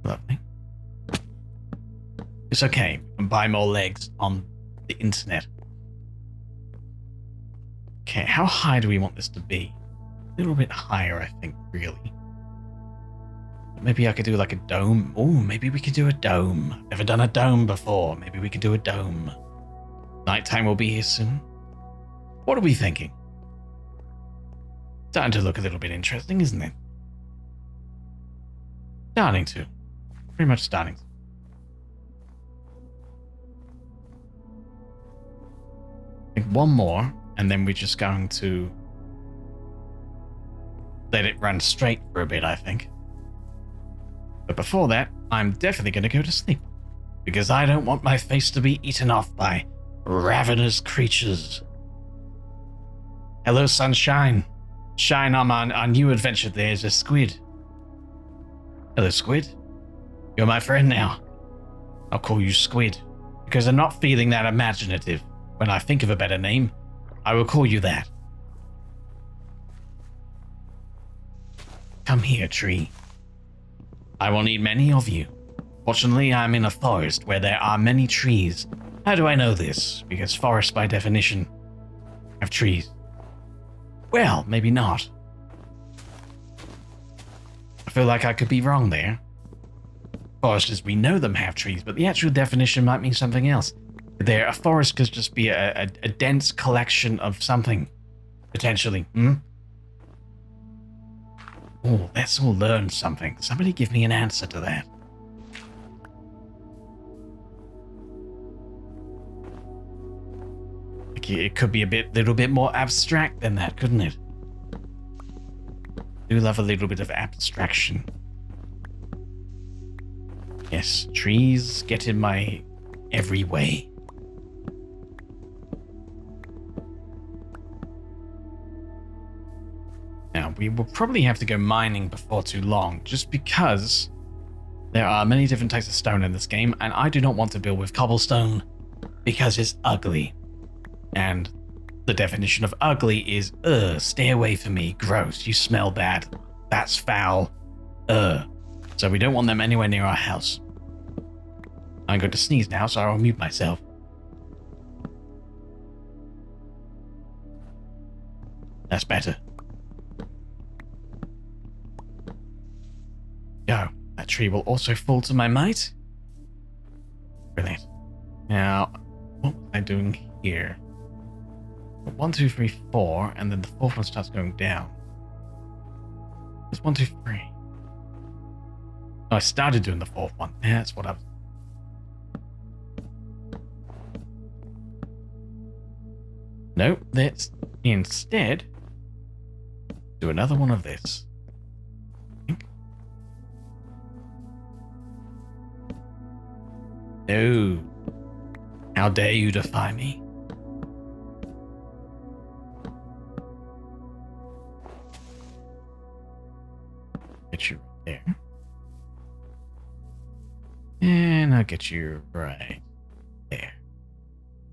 Lovely. It's okay. We can buy more legs on the internet. Okay, how high do we want this to be? A little bit higher, I think, really. Maybe I could do like a dome. Oh, maybe we could do a dome. Never done a dome before. Maybe we could do a dome. Nighttime will be here soon. What are we thinking? Starting to look a little bit interesting, isn't it? Starting to. Pretty much starting to. make one more, and then we're just going to let it run straight for a bit, I think. But before that, I'm definitely going to go to sleep, because I don't want my face to be eaten off by ravenous creatures. Hello, sunshine. Shine on our new adventure. There's a squid. Hello, squid. You're my friend now. I'll call you Squid, because I'm not feeling that imaginative. When I think of a better name, I will call you that. Come here, tree. I will need many of you. Fortunately, I'm in a forest where there are many trees. How do I know this? Because forests, by definition, have trees. Well, maybe not. I feel like I could be wrong there. Forests, as we know them, have trees, but the actual definition might mean something else. A forest could just be a dense collection of something, potentially. Oh, let's all learn something. Somebody give me an answer to that. It could be little bit more abstract than that, couldn't it? I do love a little bit of abstraction. Yes, trees get in my every way. Now, we will probably have to go mining before too long, just because there are many different types of stone in this game, and I do not want to build with cobblestone because it's ugly. And the definition of ugly is, stay away from me, gross, you smell bad, that's foul, So we don't want them anywhere near our house. I'm going to sneeze now, so I'll mute myself. That's better. Go. That tree will also fall to my mate. Brilliant. Now, what was I doing here? 1, 2, 3, 4, and then the fourth one starts going down. It's 1, 2, 3. Oh, I started doing the fourth one. Yeah, that's what I was. Nope, let's instead do another one of this. No. How dare you defy me? Get you right there. And I'll get you right there.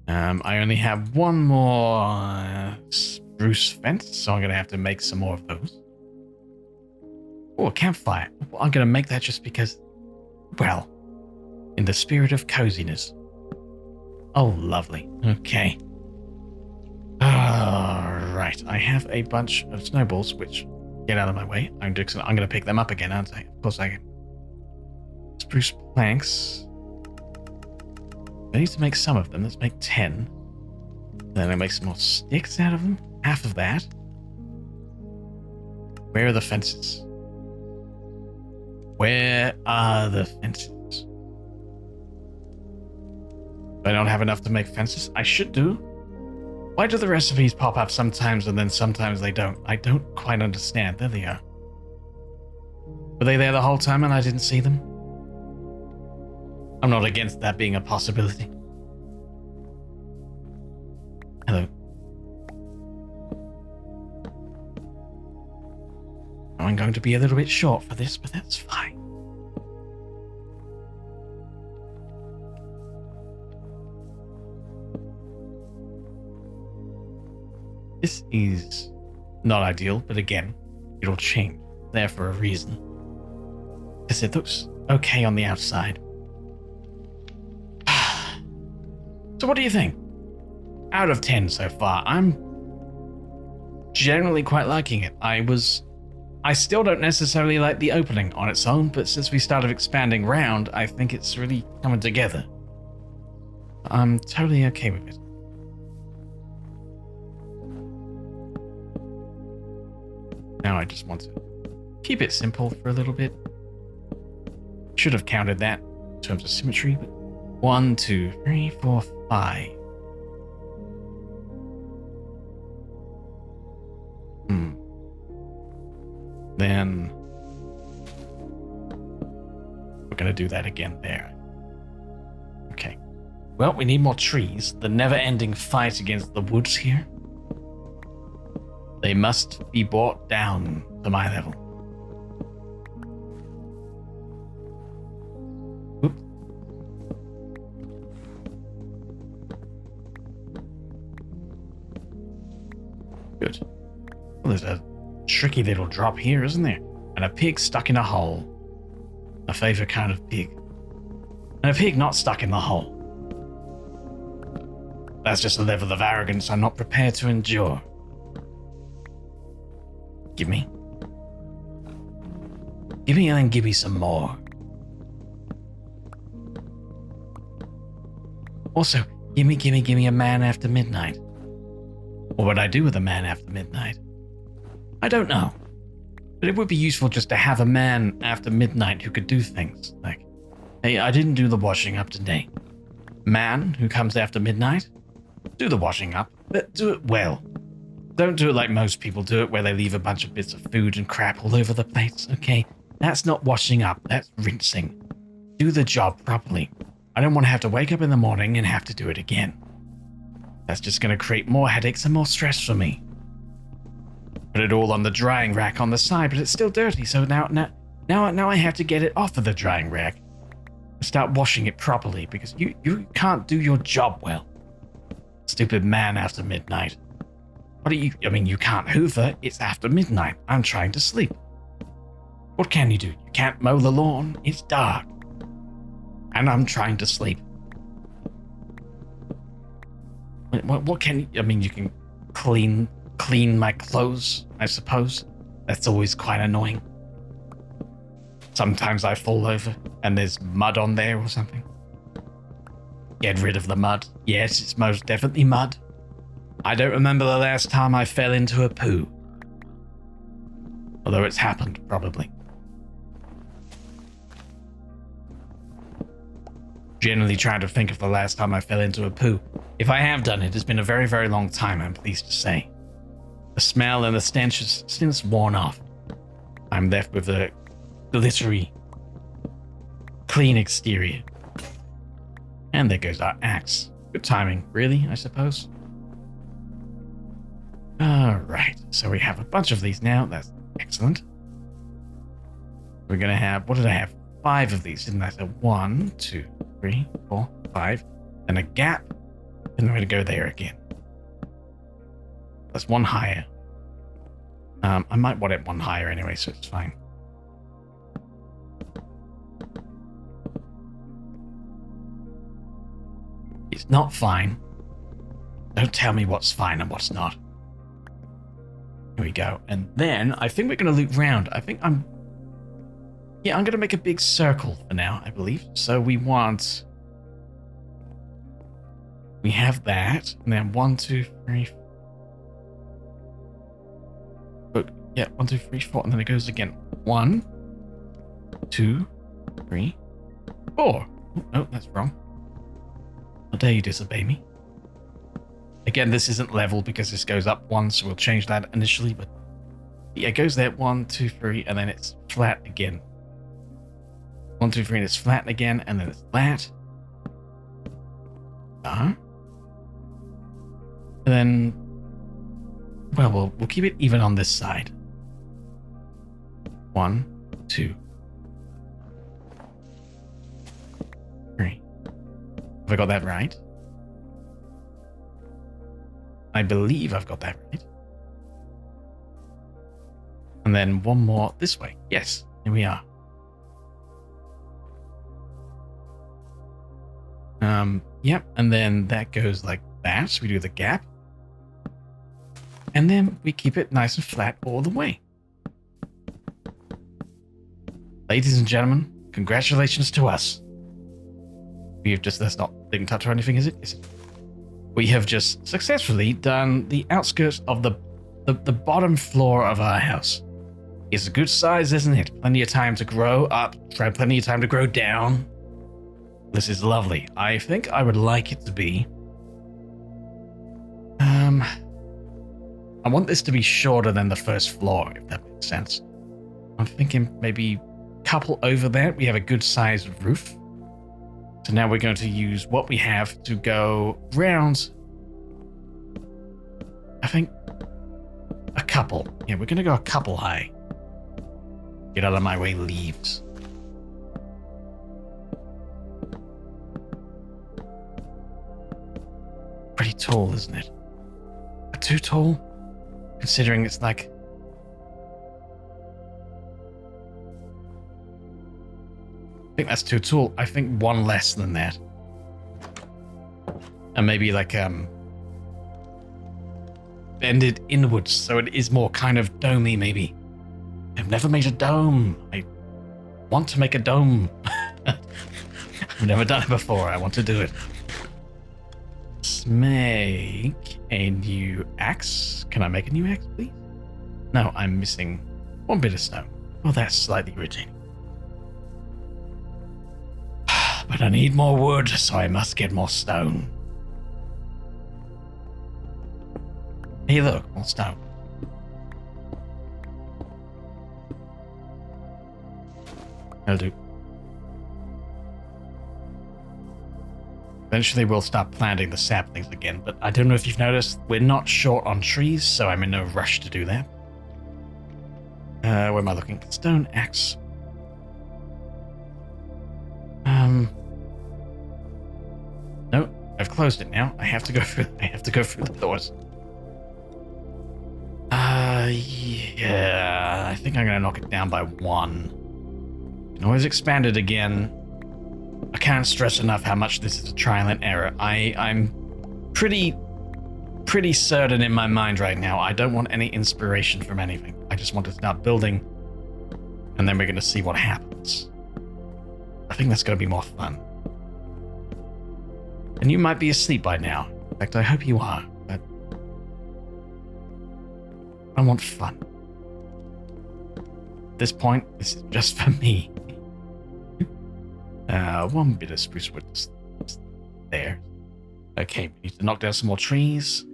I only have one more spruce fence, so I'm going to have to make some more of those. Oh, a campfire. I'm going to make that just because, well, in the spirit of coziness. Oh, lovely. Okay. Right. I have a bunch of snowballs, which, get out of my way. I'm going to pick them up again, aren't I? Of course I can. Spruce planks. I need to make some of them. Let's make 10. Then I make some more sticks out of them. Half of that. Where are the fences? Where are the fences? I don't have enough to make fences. I should do. Why do the recipes pop up sometimes and then sometimes they don't? I don't quite understand. There they are. Were they there the whole time and I didn't see them? I'm not against that being a possibility. Hello. I'm going to be a little bit short for this, but that's fine. This is not ideal, but again, it'll change. There for a reason. Because it looks okay on the outside. So what do you think? Out of 10 so far, I'm generally quite liking it. I still don't necessarily like the opening on its own, but since we started expanding round, I think it's really coming together. I'm totally okay with it. Now I just want to keep it simple for a little bit. Should have counted that in terms of symmetry, but 1, 2, 3, 4, 5. Then we're going to do that again there. Okay. Well, we need more trees. The never-ending fight against the woods here. They must be brought down to my level. Oop. Good. Well, there's a tricky little drop here, isn't there? And a pig stuck in a hole. My favorite kind of pig. And a pig not stuck in the hole. That's just a level of arrogance I'm not prepared to endure. Give me. Give me and then give me some more. Also, give me a man after midnight. What would I do with a man after midnight? I don't know. But it would be useful just to have a man after midnight who could do things. Like, hey, I didn't do the washing up today. Man who comes after midnight, do the washing up, but do it well. Don't do it like most people do it, where they leave a bunch of bits of food and crap all over the place, okay? That's not washing up, that's rinsing. Do the job properly. I don't want to have to wake up in the morning and have to do it again. That's just going to create more headaches and more stress for me. Put it all on the drying rack on the side, but it's still dirty, so now I have to get it off of the drying rack. Start washing it properly, because you can't do your job well. Stupid man after midnight. You can't hoover, it's after midnight. I'm trying to sleep. What can you do? You can't mow the lawn, it's dark. And I'm trying to sleep. What can you... you can clean my clothes, I suppose. That's always quite annoying. Sometimes I fall over and there's mud on there or something. Get rid of the mud. Yes, it's most definitely mud. I don't remember the last time I fell into a poo. Although it's happened, probably. Generally trying to think of the last time I fell into a poo. If I have done it, it's been a very, very long time, I'm pleased to say. The smell and the stench has since worn off. I'm left with a glittery, clean exterior. And there goes our axe. Good timing, really, I suppose. Alright, so we have a bunch of these now. That's excellent. We're going to have, what did I have? 5 of these, didn't I? So 1, 2, 3, 4, 5. And a gap. And then we're going to go there again. That's 1 higher. I might want it 1 higher anyway, so it's fine. It's not fine. Don't tell me what's fine and what's not. Here we go. And then I think we're going to loop round. I'm going to make a big circle for now, I believe. So we have that. And then 1, 2, 3. Yeah, 1, 2, 3, 4. And then it goes again. 1, 2, 3, 4. Oh, no, that's wrong. How dare you disobey me? Again, this isn't level because this goes up 1, so we'll change that initially. But yeah, it goes there. 1, 2, 3, and then it's flat again. 1, 2, 3, and it's flat again, and then it's flat. And then, well, we'll keep it even on this side. 1, 2, 3. Have I got that right? I believe I've got that right. And then 1 more this way. Yes, here we are. Yep, and then that goes like that. So we do the gap. And then we keep it nice and flat all the way. Ladies and gentlemen, congratulations to us. Didn't touch or anything, is it? Is it? We have just successfully done the outskirts of the bottom floor of our house. It's a good size, isn't it? Plenty of time to grow up, plenty of time to grow down. This is lovely. I think I would like it to be... I want this to be shorter than the first floor, if that makes sense. I'm thinking maybe couple over that. We have a good sized roof. So now we're going to use what we have to go round. I think a couple. Yeah, we're going to go a couple high. Get out of my way, leaves. Pretty tall, isn't it? Too tall? Considering it's like... I think that's too tall. I think one less than that. And maybe like bend it inwards so it is more kind of domey maybe. I've never made a dome. I want to make a dome. I've never done it before. I want to do it. Let's make a new axe. Can I make a new axe, please? No, I'm missing one bit of stone. Well, that's slightly irritating. But I need more wood, so I must get more stone. Hey, look, more stone. That'll do. Eventually we'll start planting the saplings again, but I don't know if you've noticed, we're not short on trees, so I'm in no rush to do that. Where am I looking? Stone axe. No, I've closed it now. I have to go through the doors. Yeah, I think I'm gonna knock it down by 1. You can always expand it again. I can't stress enough how much this is a trial and error. I'm pretty certain in my mind right now. I don't want any inspiration from anything. I just want to start building, and then we're gonna see what happens. I think that's gonna be more fun. And you might be asleep by now. In fact, I hope you are, but I want fun. At this point, this is just for me. One bit of spruce wood there. Okay, we need to knock down some more trees.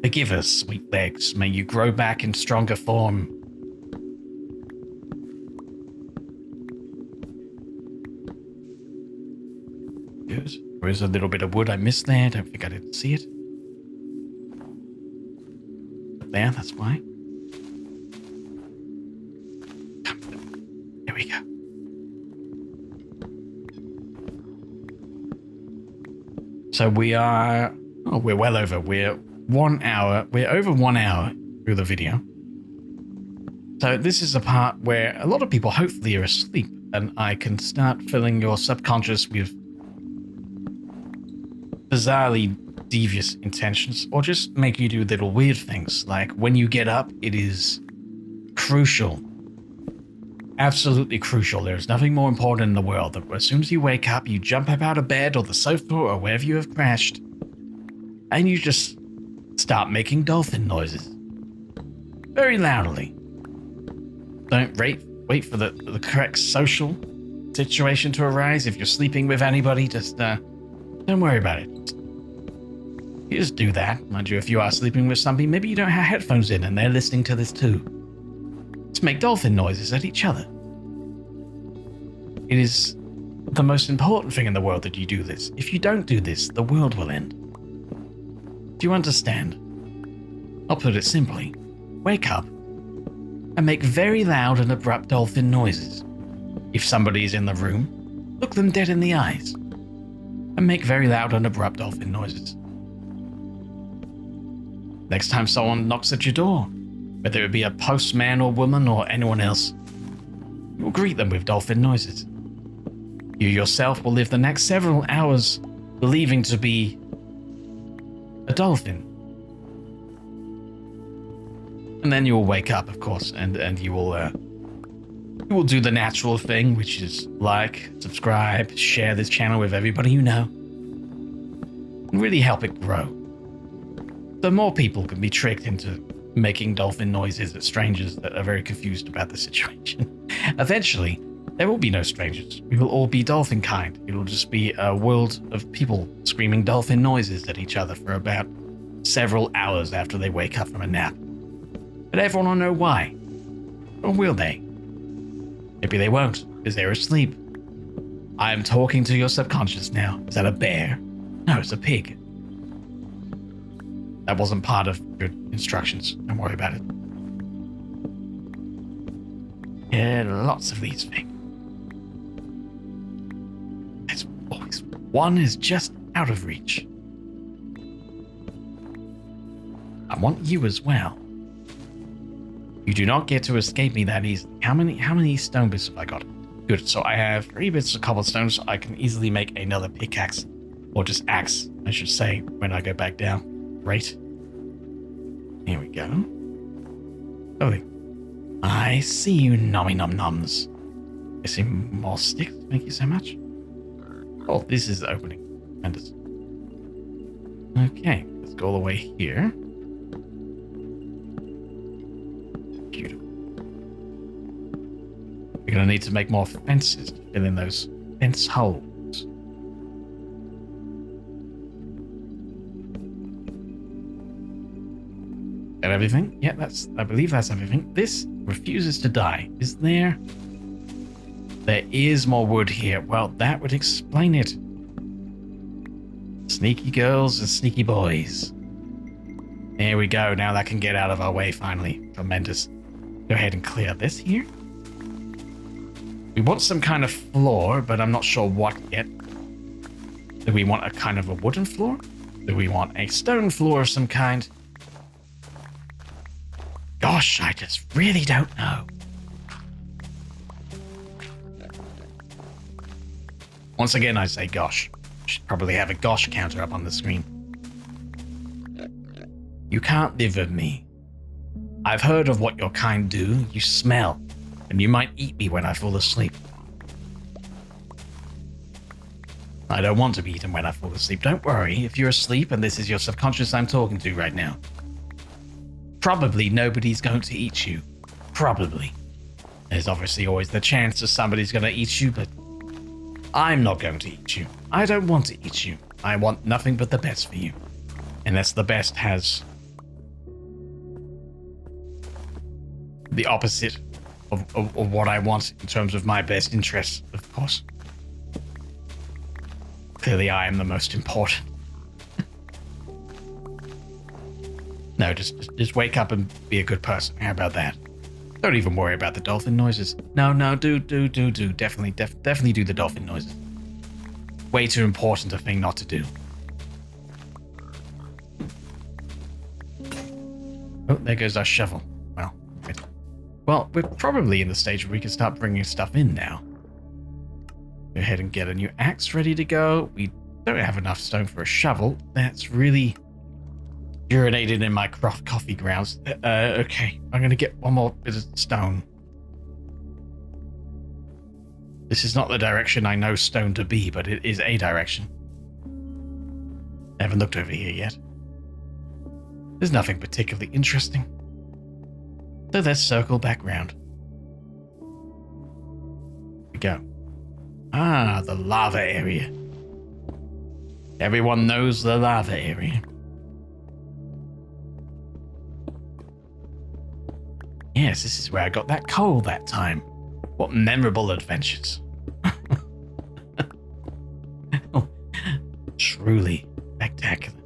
Forgive us, sweet legs. May you grow back in stronger form. Good. There is a little bit of wood I missed there. Don't think I didn't see it. But there, that's why. There we go. So we're well over. We're 1 hour. We're over 1 hour through the video. So this is the part where a lot of people hopefully are asleep, and I can start filling your subconscious with bizarrely devious intentions, or just make you do little weird things. Like when you get up, it is crucial. Absolutely crucial. There's nothing more important in the world than as soon as you wake up, you jump up out of bed or the sofa or wherever you have crashed, and you just start making dolphin noises. Very loudly. Don't wait for the correct social situation to arise. If you're sleeping with anybody, just don't worry about it. You just do that. Mind you, if you are sleeping with somebody, maybe you don't have headphones in and they're listening to this too. Just make dolphin noises at each other. It is the most important thing in the world that you do this. If you don't do this, the world will end. Do you understand? I'll put it simply. Wake up and make very loud and abrupt dolphin noises. If somebody is in the room, look them dead in the eyes and make very loud and abrupt dolphin noises. Next time someone knocks at your door, whether it be a postman or woman or anyone else, you will greet them with dolphin noises. You yourself will live the next several hours believing to be a dolphin. And then you will wake up, of course, and you will do the natural thing, which is like, subscribe, share this channel with everybody you know, and really help it grow. So more people can be tricked into making dolphin noises at strangers that are very confused about the situation. Eventually, there will be no strangers. We will all be dolphin kind. It will just be a world of people screaming dolphin noises at each other for about several hours after they wake up from a nap. But everyone will know why. Or will they? Maybe they won't, because they're asleep. I am talking to your subconscious now. Is that a bear? No, it's a pig. That wasn't part of your instructions. Don't worry about it. Yeah, lots of these things. There's always one is just out of reach. I want you as well. You do not get to escape me that easily. How many stone bits have I got? Good, so I have 3 bits of cobblestone, so I can easily make another pickaxe. Or just axe, I should say, when I go back down. Right. Here we go. Lovely. I see you, nommy nom noms. I see more sticks. Thank you so much. Oh, this is the opening. Tremendous. Okay, let's go all the way here. Beautiful. We're going to need to make more fences to fill in those fence holes. Got everything? Yeah, I believe that's everything. This refuses to die. Is there? There is more wood here. Well, that would explain it. Sneaky girls and sneaky boys. There we go. Now that can get out of our way finally. Tremendous. Go ahead and clear this here. We want some kind of floor, but I'm not sure what yet. Do we want a kind of a wooden floor? Do we want a stone floor of some kind? Gosh, I just really don't know. Once again, I say gosh. Should probably have a gosh counter up on the screen. You can't live with me. I've heard of what your kind do. You smell, and you might eat me when I fall asleep. I don't want to be eaten when I fall asleep. Don't worry, if you're asleep and this is your subconscious I'm talking to right now. Probably nobody's going to eat you. Probably. There's obviously always the chance that somebody's going to eat you, but I'm not going to eat you. I don't want to eat you. I want nothing but the best for you. Unless the best has the opposite of what I want in terms of my best interests, of course. Clearly I am the most important. No, just wake up and be a good person. How about that? Don't even worry about the dolphin noises. No, do. Definitely do the dolphin noises. Way too important a thing not to do. Oh, there goes our shovel. Well, we're probably in the stage where we can start bringing stuff in now. Go ahead and get a new axe ready to go. We don't have enough stone for a shovel. That's really urinated in my coffee grounds. Okay, I'm going to get one more bit of stone. This is not the direction I know stone to be, but it is a direction. I haven't looked over here yet. There's nothing particularly interesting. So let's circle back round. Here we go. Ah, the lava area. Everyone knows the lava area. Yes, this is where I got that coal that time. What memorable adventures. Oh, truly spectacular.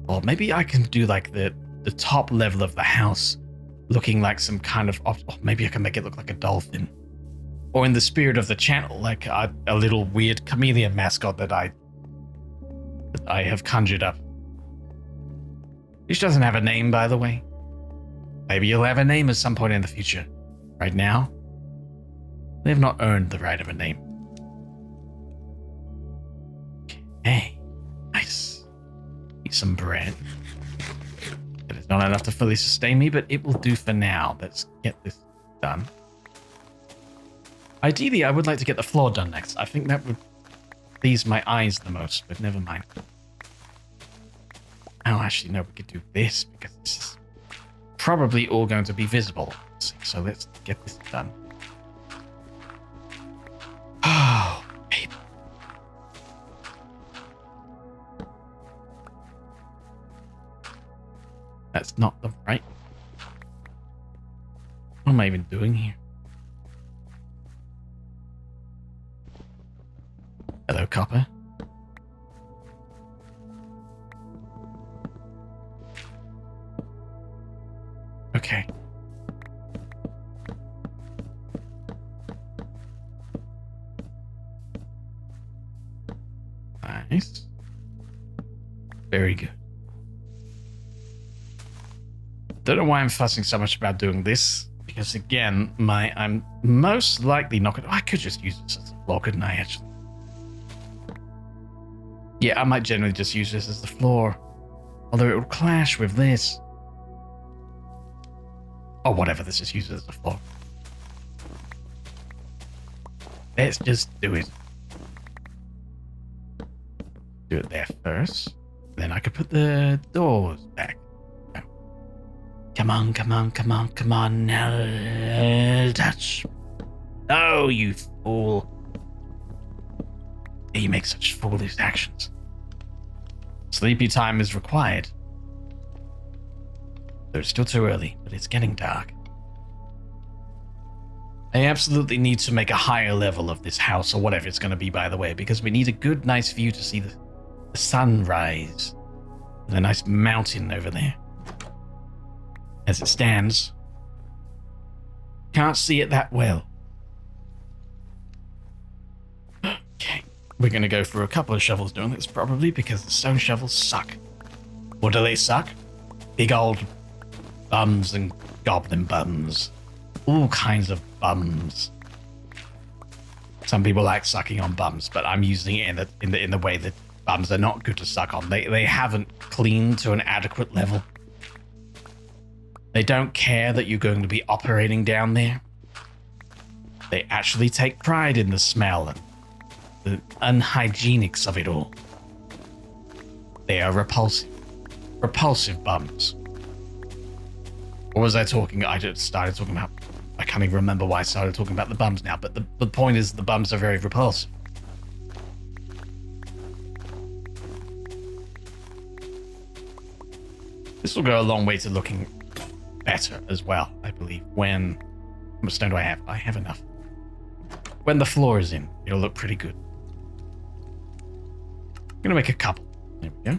Or maybe I can do like the top level of the house looking like some kind of... Oh, maybe I can make it look like a dolphin. Or in the spirit of the channel, like a little weird chameleon mascot that I have conjured up. Which doesn't have a name, by the way. Maybe you'll have a name at some point in the future. Right now, they have not earned the right of a name. Okay, nice. Eat some bread. It is not enough to fully sustain me, but it will do for now. Let's get this done. Ideally, I would like to get the floor done next. I think that would please my eyes the most, but never mind. Oh, actually, no, we could do this because this is probably all going to be visible. So let's get this done. Oh, babe. That's not the right. What am I even doing here? Hello, copper. Okay. Nice. Very good. Don't know why I'm fussing so much about doing this, because again, I'm most likely not gonna. I could just use this as a floor, couldn't I? Actually, yeah, I might generally just use this as the floor, although it would clash with this. Or whatever, this is used as the floor. Let's just do it. Do it there first. Then I could put the doors back. Come on, come on, come on, come on, now touch. Oh, you fool. You make such foolish actions. Sleepy time is required. Though it's still too early, but it's getting dark. I absolutely need to make a higher level of this house, or whatever it's going to be, by the way, because we need a good, nice view to see the sunrise. And a nice mountain over there. As it stands, can't see it that well. Okay, we're going to go for a couple of shovels doing this, probably, because the stone shovels suck. What do they suck? Big old bums and goblin bums. All kinds of bums. Some people like sucking on bums, but I'm using it in the way that bums are not good to suck on. They haven't cleaned to an adequate level. They don't care that you're going to be operating down there. They actually take pride in the smell and the unhygienics of it all. They are repulsive. Repulsive bums. What was I talking? I just started talking about. I can't even remember why I started talking about the bums now, but the point is the bums are very repulsive. This will go a long way to looking better as well, I believe. When... How much stone do I have? I have enough. When the floor is in, it'll look pretty good. I'm gonna make a couple. There we go.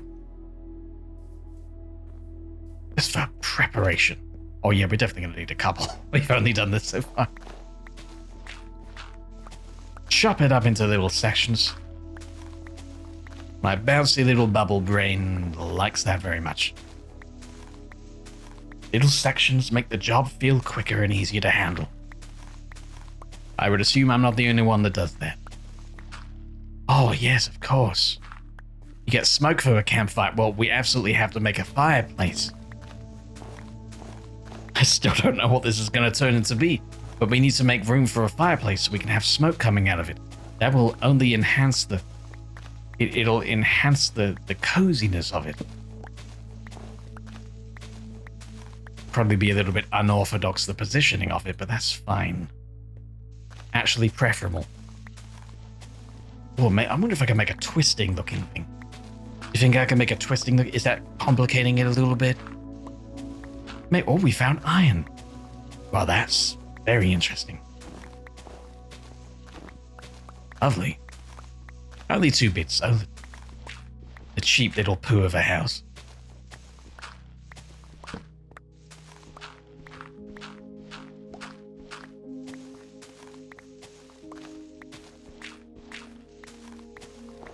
Just for preparation. Oh yeah, we're definitely gonna need a couple. We've only done this so far. Chop it up into little sections. My bouncy little bubble brain likes that very much. Little sections make the job feel quicker and easier to handle. I would assume I'm not the only one that does that. Oh yes, of course. You get smoke for a campfire. Well, we absolutely have to make a fireplace. I still don't know what this is going to turn into be, but we need to make room for a fireplace so we can have smoke coming out of it. That will only enhance the... It'll enhance the coziness of it. Probably be a little bit unorthodox, the positioning of it, but that's fine. Actually preferable. Oh, mate, I wonder if I can make a twisting looking thing. You think I can make a twisting look? Is that complicating it a little bit? Mate, oh, we found iron. Well, that's very interesting. Lovely. Only 2 bits, though. The cheap little poo of a house.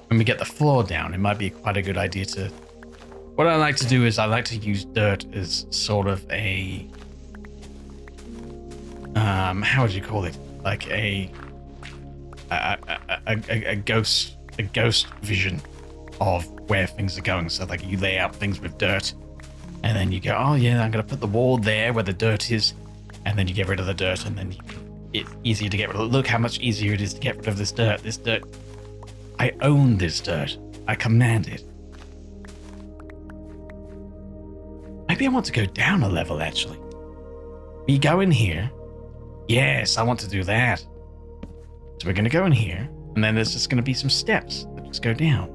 When we get the floor down, it might be quite a good idea to... What I like to do is I like to use dirt as sort of a... how would you call it? Like a ghost vision of where things are going. So like you lay out things with dirt, and then you go, oh yeah, I'm gonna put the wall there where the dirt is, and then you get rid of the dirt, and then it's easier to get rid of. Look how much easier it is to get rid of this dirt. This dirt, I own this dirt. I command it. Maybe I want to go down a level, actually. We go in here. Yes, I want to do that. So we're going to go in here, and then there's just going to be some steps that just go down.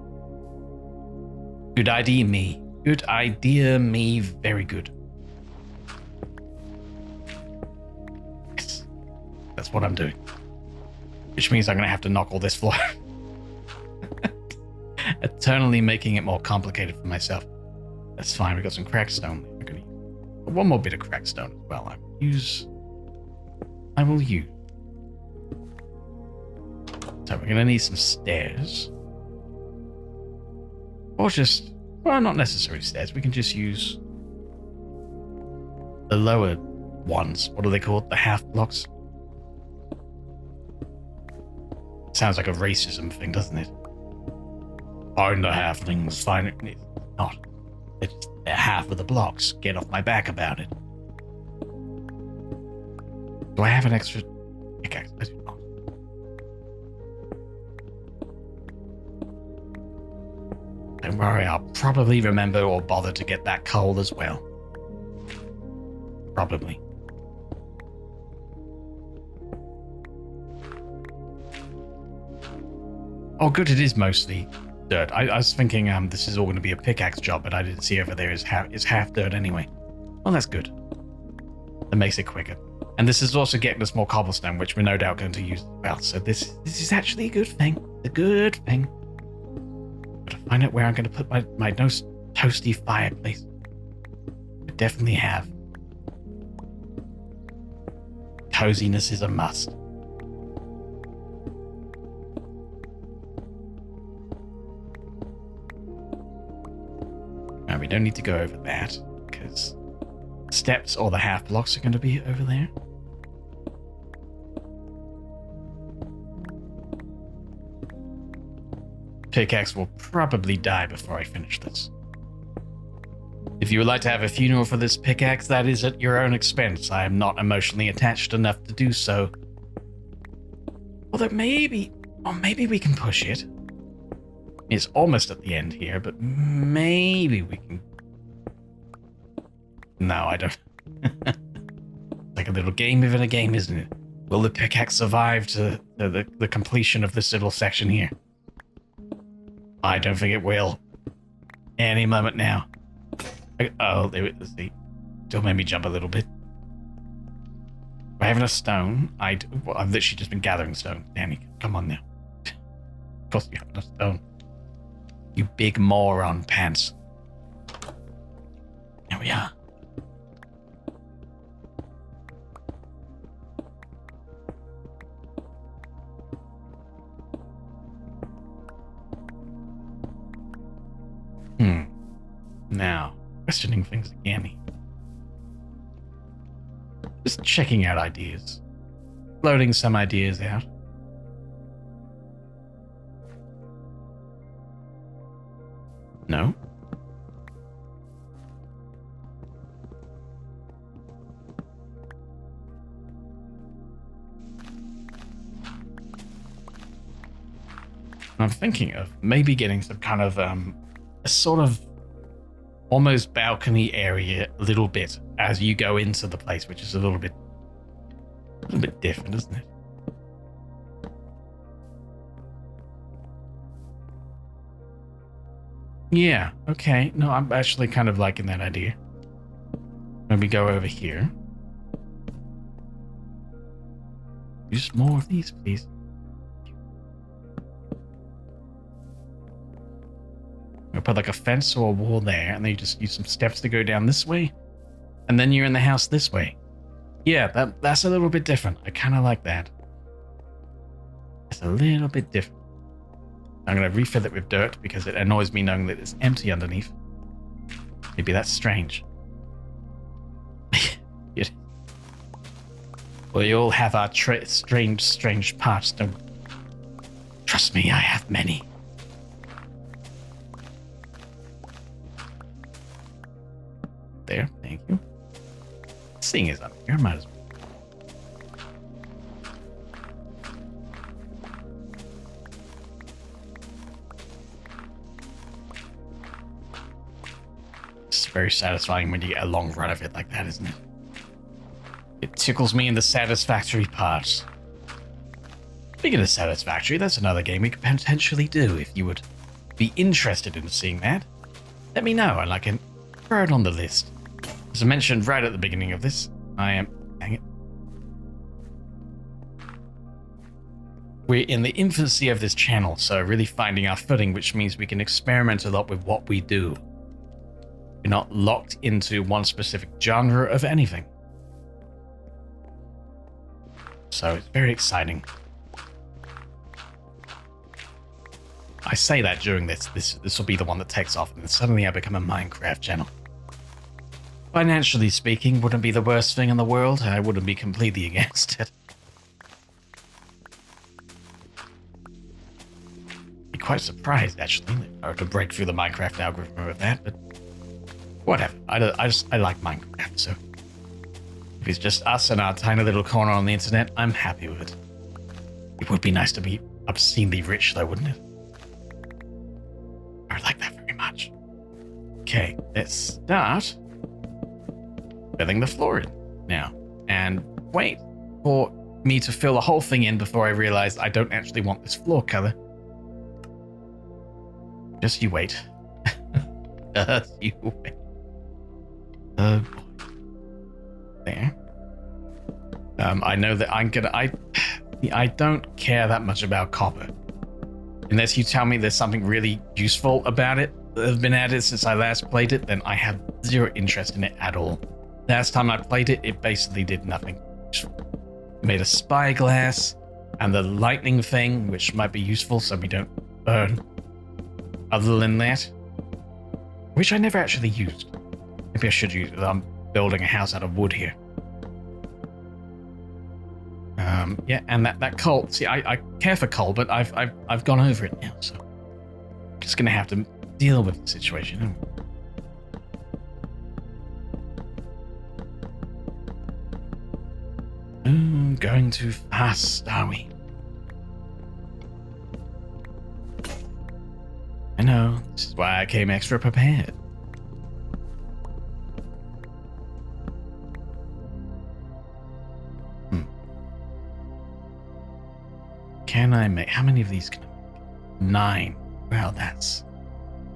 Good idea, me. Good idea, me. Very good. That's what I'm doing. Which means I'm going to have to knock all this floor. Eternally making it more complicated for myself. That's fine. We got some cracked stone. I'm going to use one more bit of cracked stone as well. I will use. So we're going to need some stairs. Or just, well, not necessarily stairs. We can just use the lower ones. What are they called? The half blocks? Sounds like a racism thing, doesn't it? Find the halflings, find it. It's not. It's half of the blocks. Get off my back about it. Do I have an extra pickaxe? I do not. Don't worry, I'll probably remember or bother to get that coal as well. Probably. Oh, good, it is mostly dirt. I was thinking this is all going to be a pickaxe job, but I didn't see over there is half dirt anyway. Well, that's good. That makes it quicker. And this is also getting us more cobblestone, which we're no doubt going to use as well. So this is actually a good thing. A good thing. Gotta find out where I'm going to put my nice toasty fireplace. I definitely have. Coziness is a must. Now we don't need to go over that because steps or the half blocks are going to be over there. Pickaxe will probably die before I finish this. If you would like to have a funeral for this pickaxe, that is at your own expense. I am not emotionally attached enough to do so. Although maybe we can push it. It's almost at the end here, but maybe we can... No, I don't. Like a little game within a game, isn't it? Will the pickaxe survive to the completion of this little section here? I don't think it will. Any moment now. Oh, there it is. Still made me jump a little bit. I have enough stone. I've literally just been gathering stone. Danny, come on now. Of course you have enough stone. You big moron pants. There we are. Now, questioning things again. Just checking out ideas. Floating some ideas out. No? I'm thinking of maybe getting some kind of a sort of almost balcony area a little bit as you go into the place, which is a little bit different, isn't it? Yeah, okay. No, I'm actually kind of liking that idea. Maybe go over here. Just more of these, please. I'll put like a fence or a wall there, and then you just use some steps to go down this way, and then you're in the house this way. Yeah, that's a little bit different. I kind of like that. It's a little bit different. I'm going to refill it with dirt because it annoys me knowing that it's empty underneath. Maybe that's strange. We all have our strange parts, don't we? Trust me, I have many. There, thank you. Seeing as I'm here, might as well. It's very satisfying when you get a long run of it like that, isn't it? It tickles me in the satisfactory parts. Speaking of satisfactory, that's another game we could potentially do. If you would be interested in seeing that, let me know and I can throw it on the list. As I mentioned right at the beginning of this, I am... Dang it. we're in the infancy of this channel, so really finding our footing, which means we can experiment a lot with what we do. We're not locked into one specific genre of anything. So it's very exciting. I say that during this will be the one that takes off, and then suddenly I become a Minecraft channel. Financially speaking, wouldn't be the worst thing in the world. I wouldn't be completely against it. Be quite surprised, actually, if I were to break through the Minecraft algorithm with that, but whatever. I like Minecraft, so if it's just us in our tiny little corner on the internet, I'm happy with it. It would be nice to be obscenely rich, though, wouldn't it? I would like that very much. Okay, let's start filling the floor in now, and wait for me to fill the whole thing in before I realize I don't actually want this floor color. Just you wait. Just you wait. Oh boy. There. I know that I don't care that much about copper. Unless you tell me there's something really useful about it that has been added since I last played it, then I have zero interest in it at all. Last time I played it, it basically did nothing. It made a spyglass and the lightning thing, which might be useful so we don't burn. Other than that, which I never actually used. Maybe I should use it. I'm building a house out of wood here. Yeah, and that coal. See, I care for coal, but I've gone over it now, so I'm just gonna have to deal with the situation. Going too fast, are we? I know. This is why I came extra prepared. Can I make... How many of these can I make? 9. Well, that's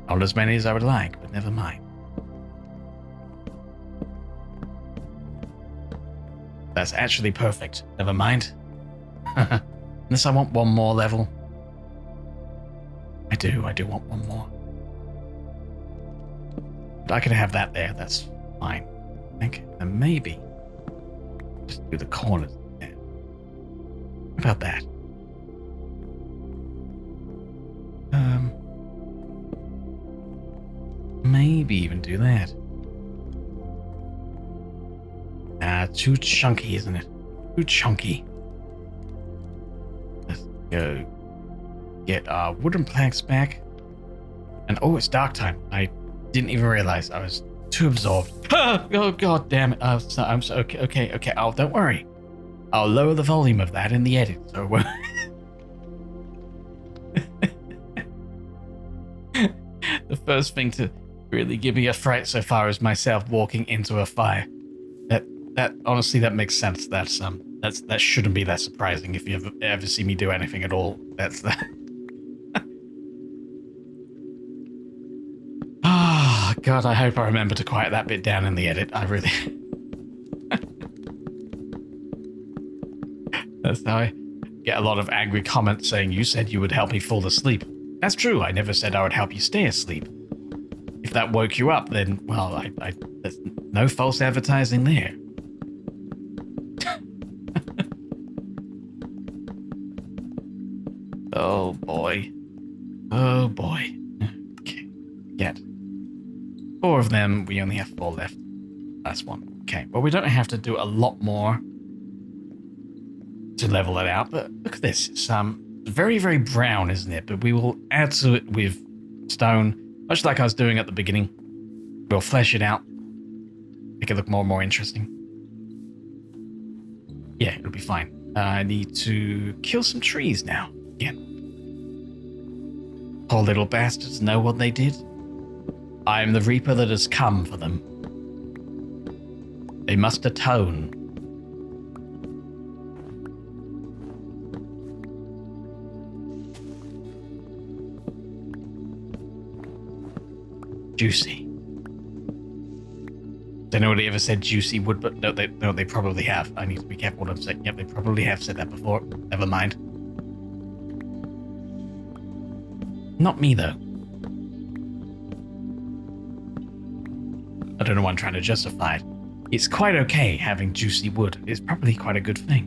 not as many as I would like, but never mind. That's actually perfect. Never mind. Unless I want one more level. I do want one more. But I can have that there, that's fine. I think. And maybe just do the corners there. How about that? Maybe even do that. Too chunky, isn't it? Too chunky. Let's go get our wooden planks back. And oh, it's dark time. I didn't even realize. I was too absorbed. Oh, god damn it. I'm so okay. Oh, don't worry. I'll lower the volume of that in the edit, so it won't. The first thing to really give me a fright so far is myself walking into a fire. That honestly, that makes sense. That shouldn't be that surprising if you ever see me do anything at all. That's that. Ah, oh, God, I hope I remember to quiet that bit down in the edit. I really. That's how I get a lot of angry comments saying you said you would help me fall asleep. That's true. I never said I would help you stay asleep. If that woke you up, then, well, there's no false advertising there. Oh boy. Oh boy. Okay. Get 4 of them. We only have 4 left. That's 1. Okay. Well, we don't have to do a lot more to level it out, but look at this. It's very, very brown, isn't it? But we will add to it with stone, much like I was doing at the beginning. We'll flesh it out, make it look more and more interesting. Yeah, it'll be fine. I need to kill some trees now. Again. Poor little bastards know what they did. I am the Reaper that has come for them. They must atone. Juicy. Don't know what he ever said juicy would, but no, they probably have. I need to be careful what I'm saying. Yep, they probably have said that before. Never mind. Not me, though. I don't know why I'm trying to justify it. It's quite okay having juicy wood. It's probably quite a good thing.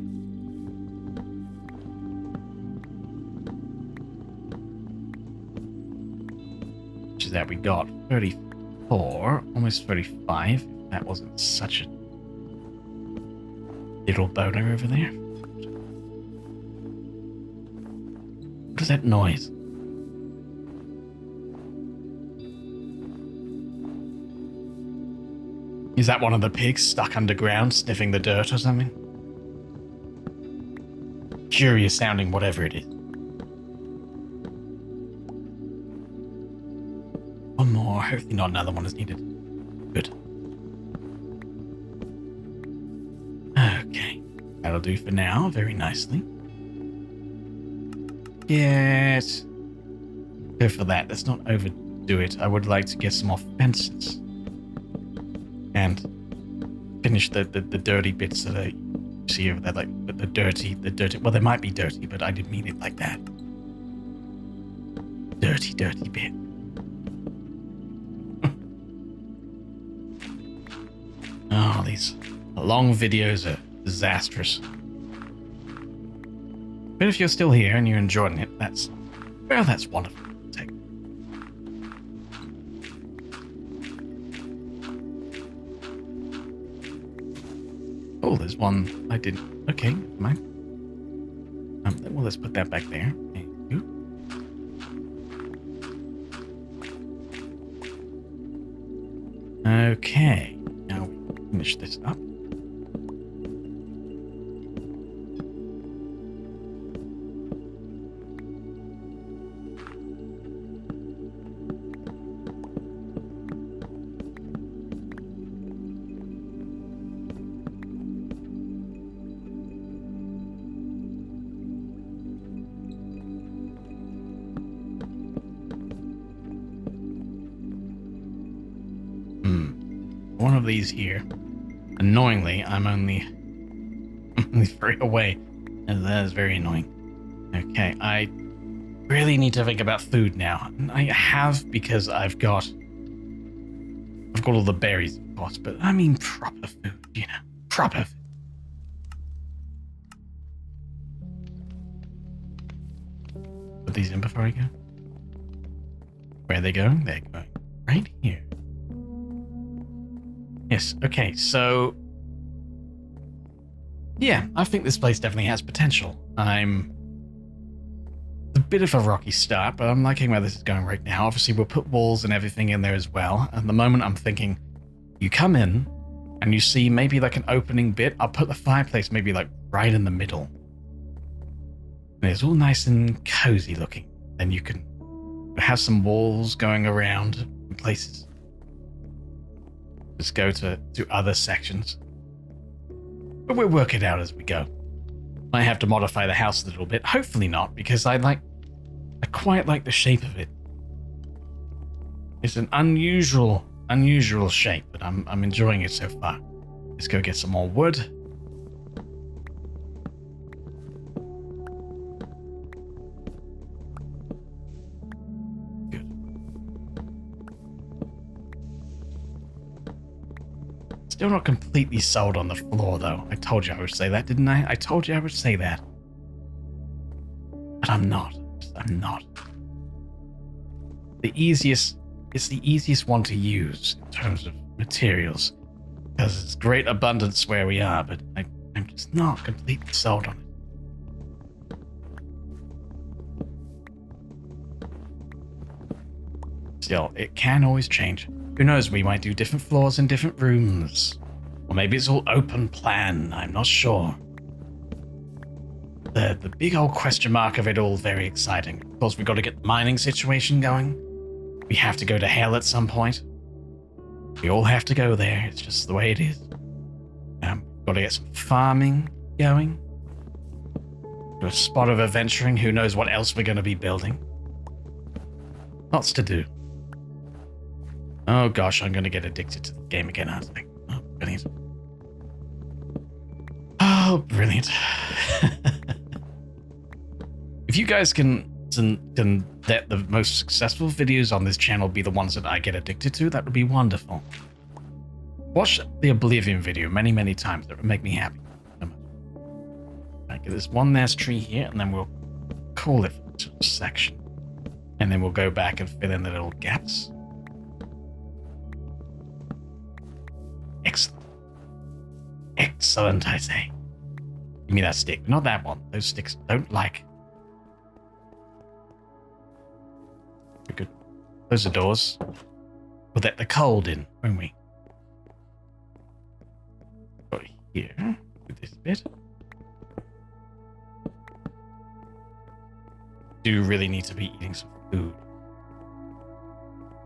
Which is that we got 34, almost 35. That wasn't such a little boner over there. What is that noise? Is that one of the pigs stuck underground sniffing the dirt or something? Curious sounding, whatever it is. One more. Hopefully not another one is needed. Good. Okay. That'll do for now. Very nicely. Yes. Go for that. Let's not overdo it. I would like to get some more fences. And finish the dirty bits that I see over there, like the dirty, well, they might be dirty, but I didn't mean it like that. Dirty bit. Oh, these long videos are disastrous. But if you're still here and you're enjoying it, that's wonderful. Oh, there's one I didn't. Okay, never mind. Well, let's put that back there. Thank you. Okay, now we finish this up. One of these here. Annoyingly, I'm only 3 away, and that is very annoying. Okay, I really need to think about food now. I have, because I've got all the berries, of course, but I mean proper food, you know, proper food. Put these in before I go. Where are they going? They're going right here. Yes, okay, so yeah, I think this place definitely has potential. I'm a bit of a rocky start, but I'm liking where this is going right now. Obviously, we'll put walls and everything in there as well. At the moment, I'm thinking you come in and you see maybe like an opening bit. I'll put the fireplace maybe like right in the middle. And it's all nice and cozy looking. Then you can have some walls going around in places. Just go to other sections. But we'll work it out as we go. Might have to modify the house a little bit. Hopefully not, because I quite like the shape of it. It's an unusual shape, but I'm enjoying it so far. Let's go get some more wood. Still not completely sold on the floor, though. I told you I would say that, didn't I? I told you I would say that. But I'm not. I'm not. It's the easiest one to use in terms of materials. Because it's great abundance where we are, but I'm just not completely sold on it. Still, it can always change. Who knows, we might do different floors in different rooms. Or maybe it's all open plan, I'm not sure. The big old question mark of it all, very exciting. Of course, we've got to get the mining situation going. We have to go to hell at some point. We all have to go there, it's just the way it is. Got to get some farming going. To a spot of adventuring, who knows what else we're going to be building. Lots to do. Oh gosh, I'm going to get addicted to the game again, aren't I? Oh, brilliant. Oh, brilliant. If you guys can that the most successful videos on this channel be the ones that I get addicted to, that would be wonderful. Watch the Oblivion video many times. That would make me happy. So much. Right, there's one last tree here, and then we'll call it to a section. And then we'll go back and fill in the little gaps. Excellent. Excellent, I say. Give me that stick. Not that one. Those sticks don't like. Very good. Close the doors. We'll let the cold in, won't we? Go here. Do this bit. Do really need to be eating some food.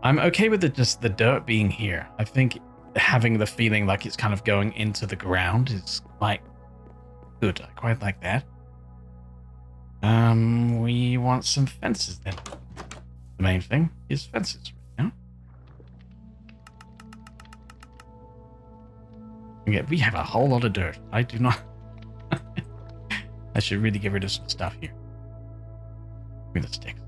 I'm okay with just the dirt being here. I think having the feeling like it's kind of going into the ground is quite good. I quite like that. We want some fences then. The main thing is fences right now. Yeah, we have a whole lot of dirt. I do not. I should really get rid of some stuff here. Give me the sticks.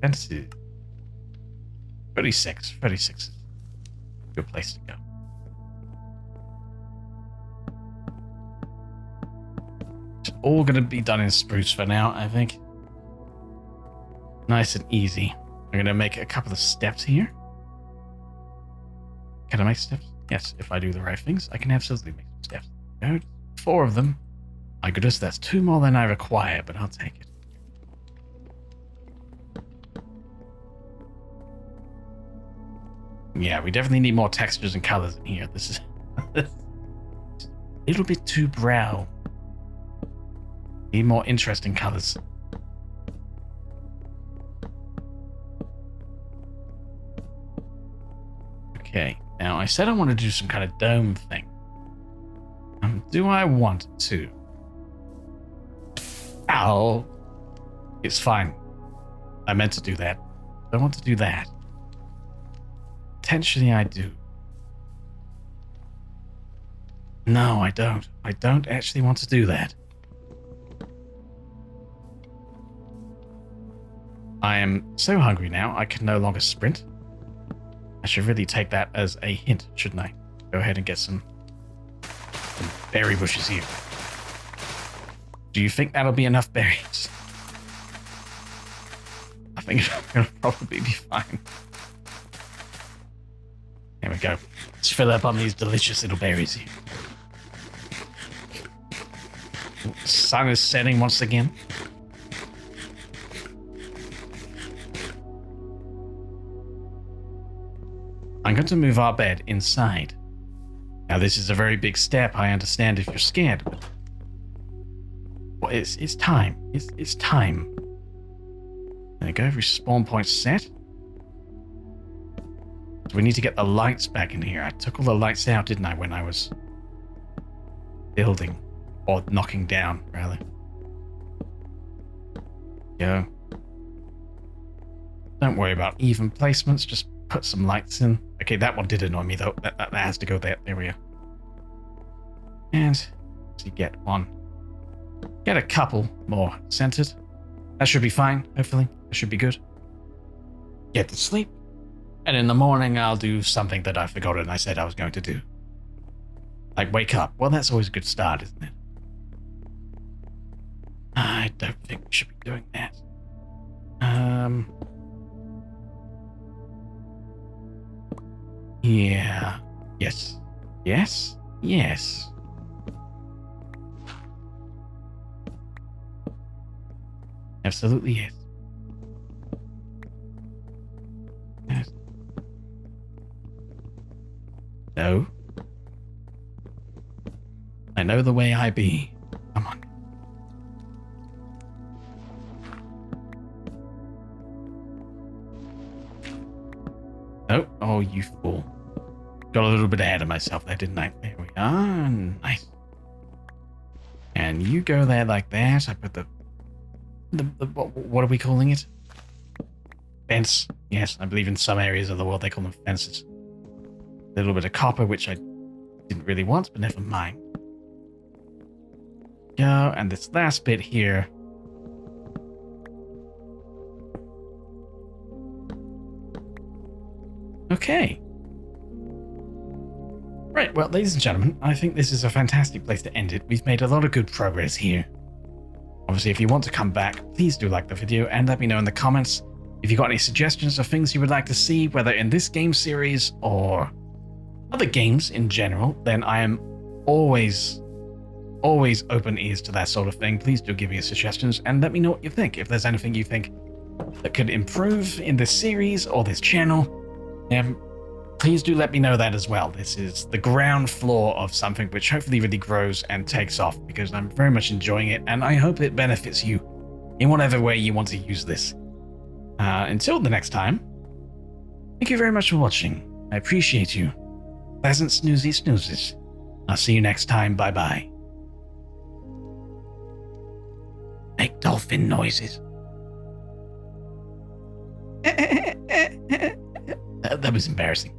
Fences. 36. 36 is a good place to go. It's all going to be done in spruce for now, I think. Nice and easy. I'm going to make a couple of steps here. Can I make steps? Yes, if I do the right things, I can absolutely make some steps. There, 4 of them. My goodness, that's 2 more than I require, but I'll take it. Yeah, we definitely need more textures and colors in here. This is a little bit too brown. Need more interesting colors. Okay, now I said I want to do some kind of dome thing. Do I want to? Ow. It's fine. I meant to do that. I want to do that. Potentially I do. No, I don't. I don't actually want to do that. I am so hungry now, I can no longer sprint. I should really take that as a hint, shouldn't I? Go ahead and get some berry bushes here. Do you think that'll be enough berries? I think it'll probably be fine. There we go. Let's fill up on these delicious little berries here. The sun is setting once again. I'm going to move our bed inside. Now this is a very big step, I understand if you're scared, but well, it's time. It's time. There we go, respawn point set. So we need to get the lights back in here. I took all the lights out, didn't I, when I was building, or knocking down, rather. Go. Don't worry about even placements, just put some lights in. Okay, that one did annoy me though. That has to go there. There we go. And so you get one. Get a couple more centered. That should be fine, hopefully. That should be good. Get to sleep. And in the morning, I'll do something that I've forgotten I said I was going to do. Like wake up. Well, that's always a good start, isn't it? I don't think we should be doing that. Yeah. Yes. Yes. Yes. Absolutely yes. Yes. No. I know the way I be. Come on. Oh, oh, you fool. Got a little bit ahead of myself there, didn't I? There we are. Nice. And you go there like that. I put the what are we calling it? Fence. Yes, I believe in some areas of the world they call them fences. A little bit of copper, which I Didn't really want, but never mind. Go, and this last bit here. Okay. Right, well, ladies and gentlemen, I think this is a fantastic place to end it. We've made a lot of good progress here. Obviously, if you want to come back, please do like the video and let me know in the comments if you've got any suggestions of things you would like to see, whether in this game series or other games in general. Then I am always open ears to that sort of thing. Please do give me suggestions and let me know what you think. If there's anything you think that could improve in this series or this channel, please do let me know that as well. This is the ground floor of something which hopefully really grows and takes off, because I'm very much enjoying it and I hope it benefits you in whatever way you want to use this. Until the next time, thank you very much for watching. I appreciate you. Pleasant snoozy snoozes. I'll see you next time. Bye bye. Make dolphin noises. That was embarrassing.